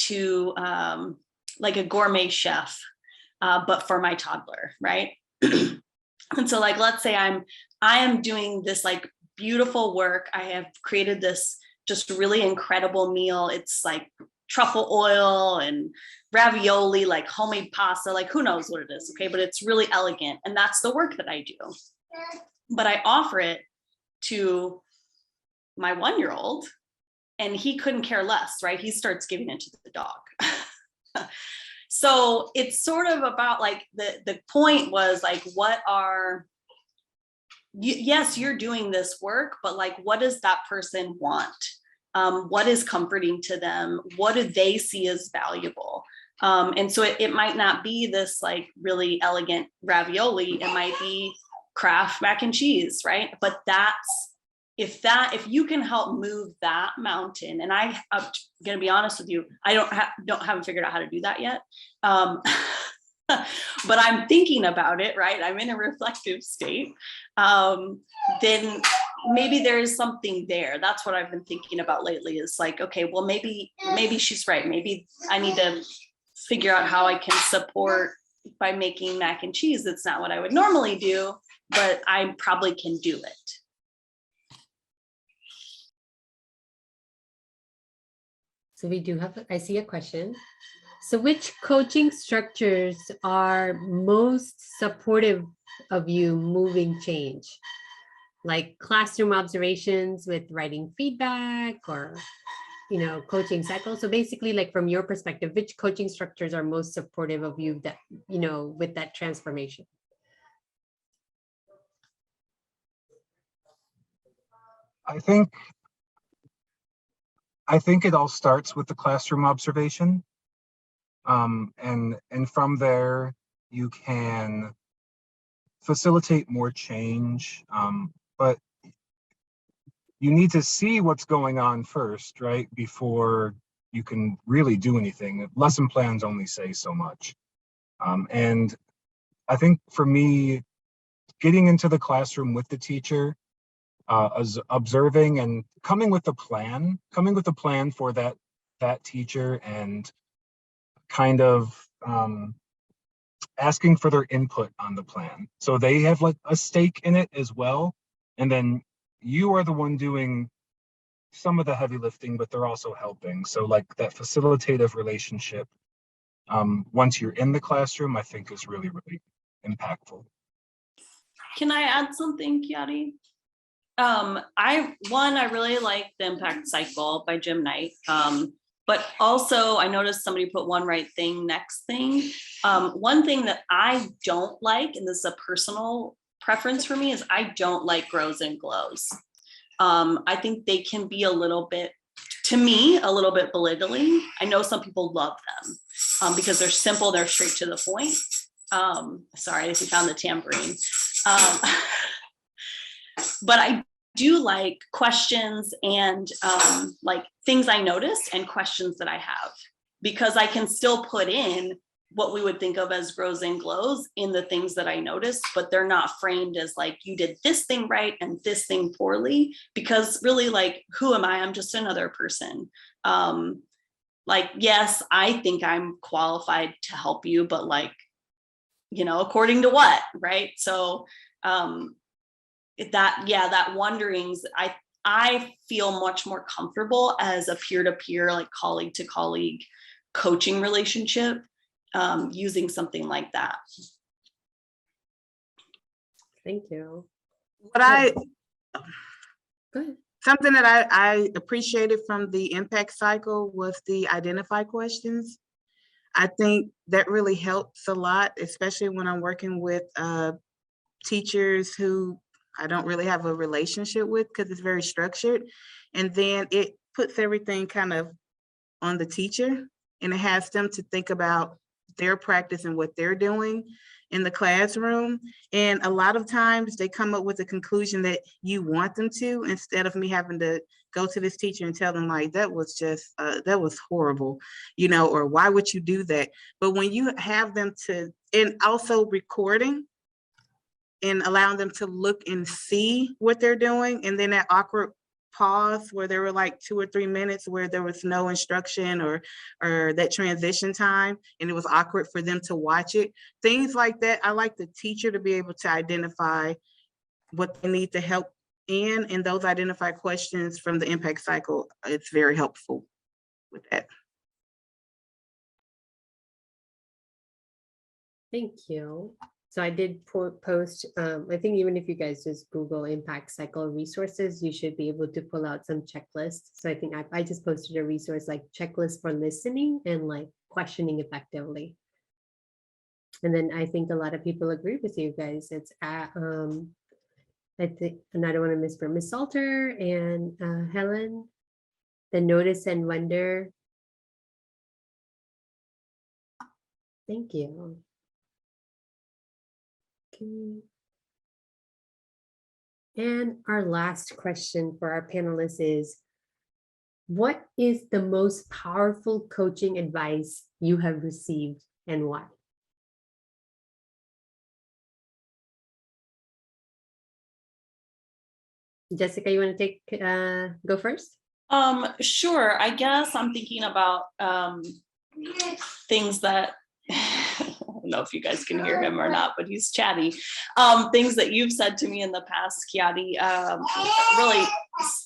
to like a gourmet chef, but for my toddler, right? And so, like, let's say I am doing this like beautiful work. I have created this just really incredible meal. It's like truffle oil and ravioli, like homemade pasta, like who knows what it is, okay? But it's really elegant, and that's the work that I do. But I offer it to my 1-year-old, and he couldn't care less, right? He starts giving it to the dog. So it's sort of about, like, the point was, like, yes, you're doing this work, but, like, what does that person want? What is comforting to them? What do they see as valuable? And so it might not be this, like, really elegant ravioli. It might be Kraft mac and cheese, right? But if you can help move that mountain, and I'm gonna be honest with you, I haven't figured out how to do that yet. But I'm thinking about it, right? I'm in a reflective state. Then maybe there is something there. That's what I've been thinking about lately, is like, okay, well, maybe she's right. Maybe I need to figure out how I can support by making mac and cheese. That's not what I would normally do, but I probably can do it. So we do have, I see a question. So which coaching structures are most supportive of you moving change? Like classroom observations with writing feedback, or, coaching cycles. So basically, like, from your perspective, which coaching structures are most supportive of you that, with that transformation? I think it all starts with the classroom observation. And from there, you can facilitate more change. But you need to see what's going on first, right? Before you can really do anything. Lesson plans only say so much. And I think for me, getting into the classroom with the teacher, as observing and coming with a plan for that teacher, and kind of asking for their input on the plan. So they have, like, a stake in it as well. And then you are the one doing some of the heavy lifting, but they're also helping. So, like, that facilitative relationship, once you're in the classroom, I think is really, really impactful. Can I add something, Khyati? I really like the Impact Cycle by Jim Knight. But also I noticed somebody put One Right Thing, Next Thing. One thing that I don't like, and this is a personal preference for me, is I don't like grows and glows. I think they can be a little bit belittling. I know some people love them because they're simple, they're straight to the point. Sorry if you found the tambourine. But I do like questions and like things I noticed and questions that I have, because I can still put in what we would think of as grows and glows in the things that I noticed, but they're not framed as like, you did this thing right and this thing poorly, because really, like, who am I? I'm just another person. Like, yes, I think I'm qualified to help you, but, like, according to what, right? So that wonderings, I feel much more comfortable as a peer-to-peer, like colleague to colleague coaching relationship, using something like that. Thank you. Something that I appreciated from the impact cycle was the identify questions. I think that really helps a lot, especially when I'm working with teachers who I don't really have a relationship with because it's very structured. And then it puts everything kind of on the teacher, and it has them to think about their practice and what they're doing in the classroom. And a lot of times they come up with a conclusion that you want them to, instead of me having to go to this teacher and tell them like, that was just, that was horrible, you know, or why would you do that? But when you have them to, and also recording and allowing them to look and see what they're doing, and then that awkward pause where there were like 2 or 3 minutes where there was no instruction or that transition time, and it was awkward for them to watch it. Things like that, I like the teacher to be able to identify what they need to help in, and those identified questions from the impact cycle, it's very helpful with that. Thank you. So I did post, I think even if you guys just Google impact cycle resources, you should be able to pull out some checklists. So I think I just posted a resource like checklist for listening and like questioning effectively. And then I think a lot of people agree with you guys. It's at, I think, and I don't want to mispronounce, Miss Salter and Helen, the notice and wonder. Thank you. Okay. And our last question for our panelists is, what is the most powerful coaching advice you have received and why? Jessica, you want to take go first? Sure. I guess I'm thinking about things that I don't know if you guys can hear him or not, but he's chatty. Things that you've said to me in the past, Khyati, really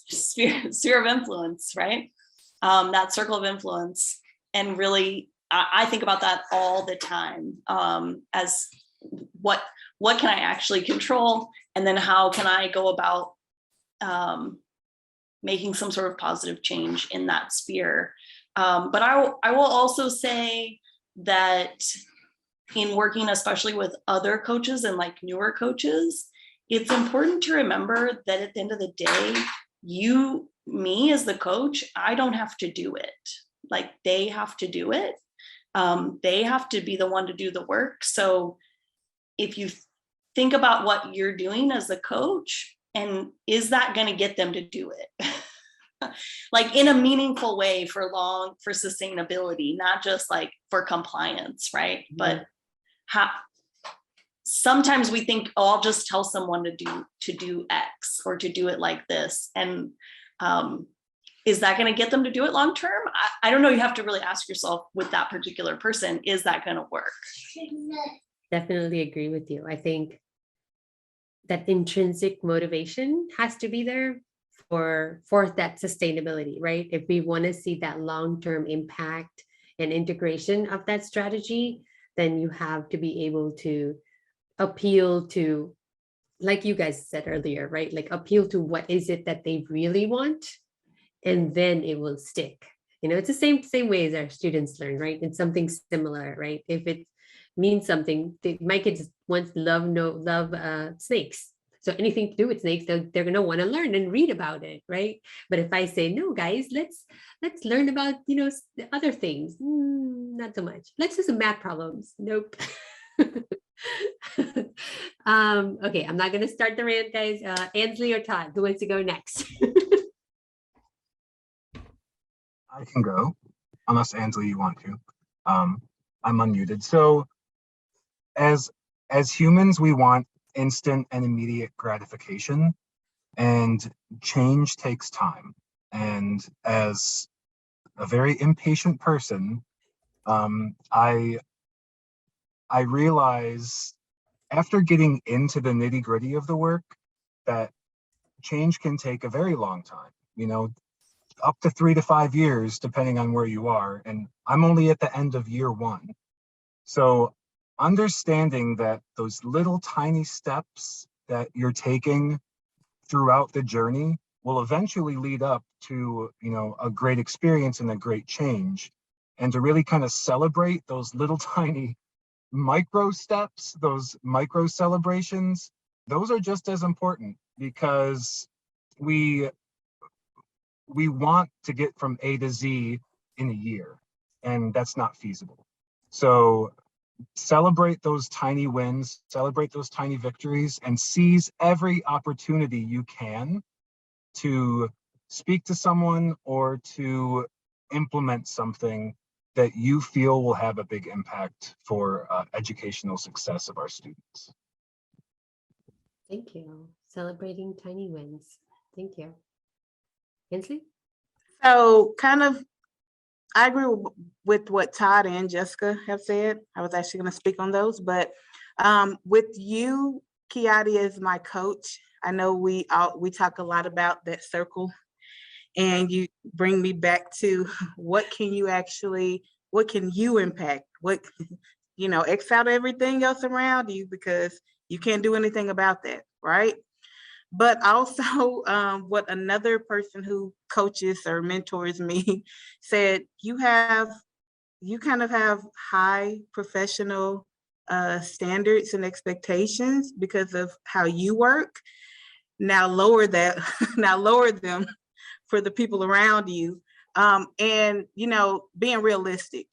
sphere of influence, right? That circle of influence. And really, I think about that all the time, as what can I actually control? And then how can I go about making some sort of positive change in that sphere? But I will also say that in working, especially with other coaches and like newer coaches, it's important to remember that at the end of the day, me as the coach, I don't have to do it. Like they have to do it. They have to be the one to do the work. So if you think about what you're doing as a coach, and is that going to get them to do it? Like in a meaningful way for sustainability, not just like for compliance, right? Mm-hmm. But sometimes we think, oh, I'll just tell someone to do X or to do it like this. And is that going to get them to do it long term? I don't know. You have to really ask yourself with that particular person, is that going to work? Definitely agree with you. I think that intrinsic motivation has to be there for that sustainability, right? If we want to see that long-term impact and integration of that strategy, then you have to be able to appeal to, like you guys said earlier, right? Like appeal to what is it that they really want, and then it will stick. You know, it's the same way as our students learn, right? It's something similar, right? If it means something, my kids once love snakes. So anything to do with snakes, they're going to want to learn and read about it, right? But if I say, no, guys, let's learn about, other things, not so much. Let's do some math problems. Nope. Okay, I'm not going to start the rant, guys. Ansley or Todd, who wants to go next? I can go, unless Ansley, you want to. I'm unmuted. So as humans, we want instant and immediate gratification, and change takes time. And as a very impatient person, I realize after getting into the nitty-gritty of the work that change can take a very long time, up to 3 to 5 years, depending on where you are. And I'm only at the end of year 1. So understanding that those little tiny steps that you're taking throughout the journey will eventually lead up to, a great experience and a great change. And to really kind of celebrate those little tiny micro steps, those micro celebrations, those are just as important, because we want to get from A to Z in a year, and that's not feasible. So celebrate those tiny wins, celebrate those tiny victories, and seize every opportunity you can to speak to someone or to implement something that you feel will have a big impact for educational success of our students. Thank you. Celebrating tiny wins. Thank you. Hensley? So kind of, I agree with what Todd and Jessica have said. I was actually going to speak on those, but with you, Khyati, as my coach, I know we talk a lot about that circle, and you bring me back to what can you impact? What, X out everything else around you, because you can't do anything about that, right? But also what another person who coaches or mentors me said, you kind of have high professional standards and expectations because of how you work. Now lower them for the people around you. And, being realistic.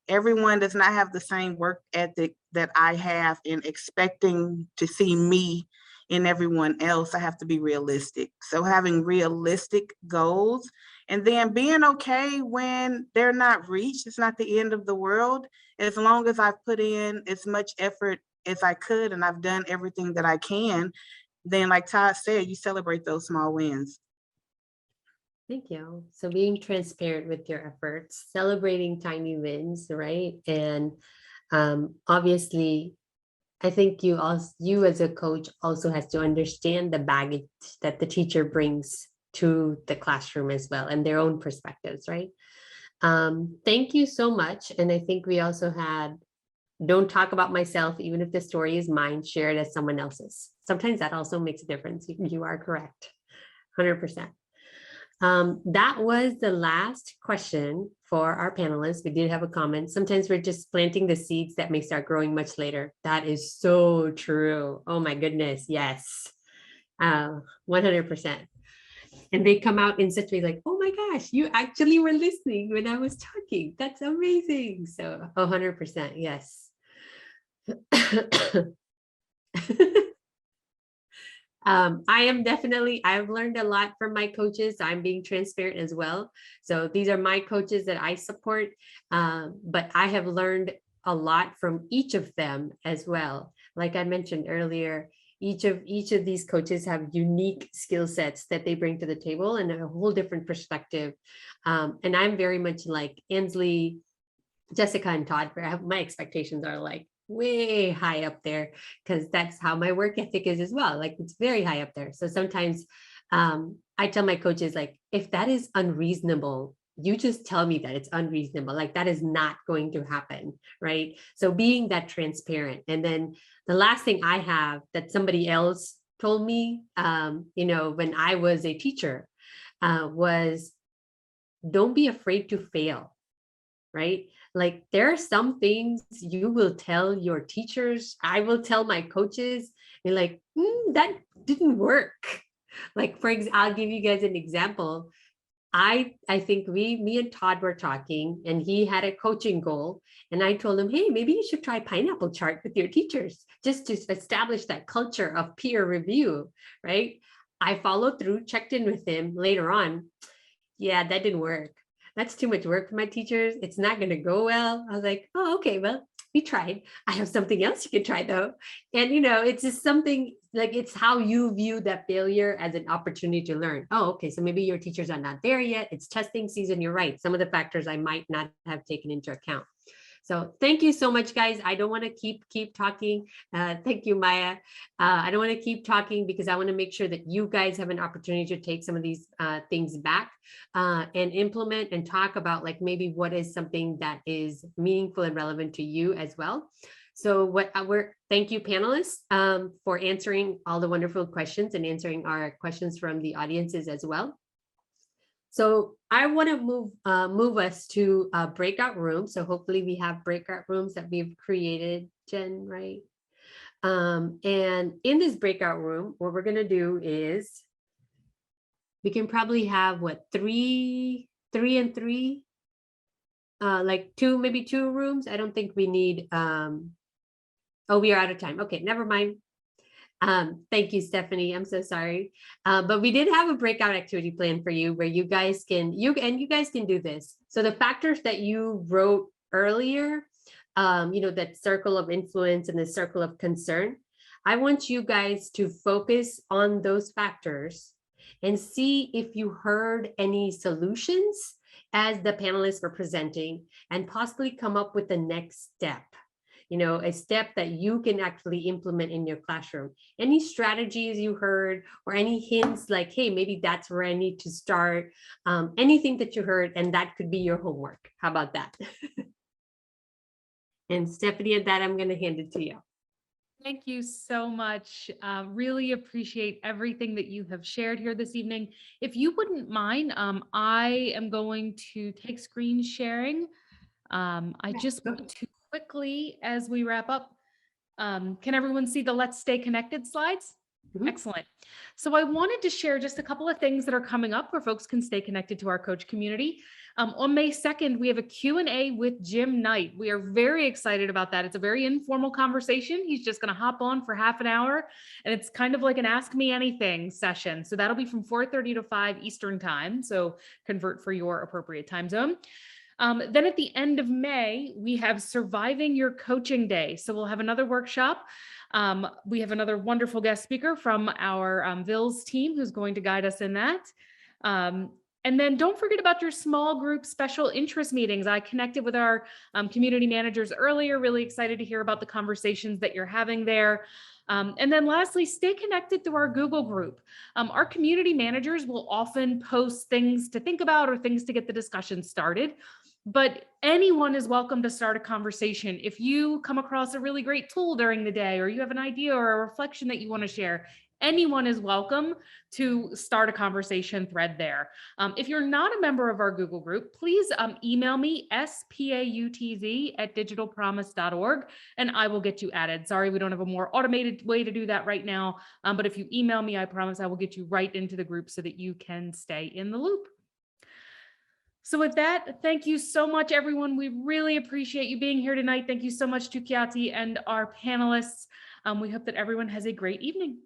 Everyone does not have the same work ethic that I have, in expecting to see me in everyone else. I have to be realistic. So having realistic goals, and then being okay when they're not reached. It's not the end of the world. As long as I've put in as much effort as I could and I've done everything that I can, then like Todd said, you celebrate those small wins. Thank you. So being transparent with your efforts, celebrating tiny wins, right? And obviously, I think you as a coach also has to understand the baggage that the teacher brings to the classroom as well, and their own perspectives, right? Thank you so much. And I think we also had, don't talk about myself, even if the story is mine, share it as someone else's. Sometimes that also makes a difference. You are correct, 100%. That was the last question for our panelists. We did have a comment. Sometimes we're just planting the seeds that may start growing much later. That is so true. Oh my goodness. Yes. 100%. And they come out in such a way like, oh my gosh, you actually were listening when I was talking. That's amazing. So 100%. Yes. I've learned a lot from my coaches. I'm being transparent as well. So these are my coaches that I support, but I have learned a lot from each of them as well. Like I mentioned earlier, each of these coaches have unique skill sets that they bring to the table and a whole different perspective. And I'm very much like Ansley, Jessica, and Todd. My expectations are like way high up there, because that's how my work ethic is as well. Like it's very high up there. So sometimes I tell my coaches, like, if that is unreasonable, you just tell me that it's unreasonable. Like that is not going to happen, right? So being that transparent. And then the last thing I have that somebody else told me, when I was a teacher, was don't be afraid to fail, right? Like there are some things you will tell your teachers, I will tell my coaches, and like, that didn't work. Like, for example, I'll give you guys an example. I think me and Todd were talking, and he had a coaching goal. And I told him, hey, maybe you should try pineapple chart with your teachers, just to establish that culture of peer review, right? I followed through, checked in with him later on. Yeah, that didn't work. That's too much work for my teachers. It's not going to go well. I was like, oh, okay, well, we tried. I have something else you can try though. And, it's just something like, it's how you view that failure as an opportunity to learn. Oh, okay. So maybe your teachers are not there yet. It's testing season. You're right. Some of the factors I might not have taken into account. So thank you so much, guys. I don't want to keep talking. Thank you, Maya. I don't want to keep talking because I want to make sure that you guys have an opportunity to take some of these things back and implement and talk about like maybe what is something that is meaningful and relevant to you as well. So thank you, panelists, for answering all the wonderful questions and answering our questions from the audiences as well. So I want to move us to a breakout room. So hopefully we have breakout rooms that we've created, Jen, right? And in this breakout room, what we're gonna do is we can probably have what, three and three, like two, maybe two rooms. I don't think we need, oh, we are out of time. Okay, never mind. Thank you, Stephanie. I'm so sorry. But we did have a breakout activity plan for you where you guys can, you guys can do this. So the factors that you wrote earlier, that circle of influence and the circle of concern, I want you guys to focus on those factors and see if you heard any solutions as the panelists were presenting, and possibly come up with the next step. A step that you can actually implement in your classroom. Any strategies you heard, or any hints like, hey, maybe that's where I need to start. Anything that you heard, and that could be your homework. How about that? And Stephanie, at that, I'm going to hand it to you. Thank you so much. Really appreciate everything that you have shared here this evening. If you wouldn't mind, I am going to take screen sharing. I just want to quickly, as we wrap up, can everyone see the Let's Stay Connected slides? Mhm. Excellent. So I wanted to share just a couple of things that are coming up where folks can stay connected to our coach community. On May 2nd, we have a Q&A with Jim Knight. We are very excited about that. It's a very informal conversation. He's just going to hop on for half an hour, and it's kind of like an Ask Me Anything session. So that'll be from 4:30 to 5 Eastern time. So convert for your appropriate time zone. Then at the end of May, we have Surviving Your Coaching Day. So we'll have another workshop. We have another wonderful guest speaker from our Vills team who's going to guide us in that. And then don't forget about your small group special interest meetings. I connected with our community managers earlier, really excited to hear about the conversations that you're having there. And then lastly, stay connected through our Google group. Our community managers will often post things to think about or things to get the discussion started. But anyone is welcome to start a conversation. If you come across a really great tool during the day, or you have an idea or a reflection that you want to share, anyone is welcome to start a conversation thread there. If you're not a member of our Google group, please email me, spautz@digitalpromise.org, and I will get you added. Sorry, we don't have a more automated way to do that right now. But if you email me, I promise I will get you right into the group so that you can stay in the loop. So with that, thank you so much, everyone. We really appreciate you being here tonight. Thank you so much to Khyati and our panelists. We hope that everyone has a great evening.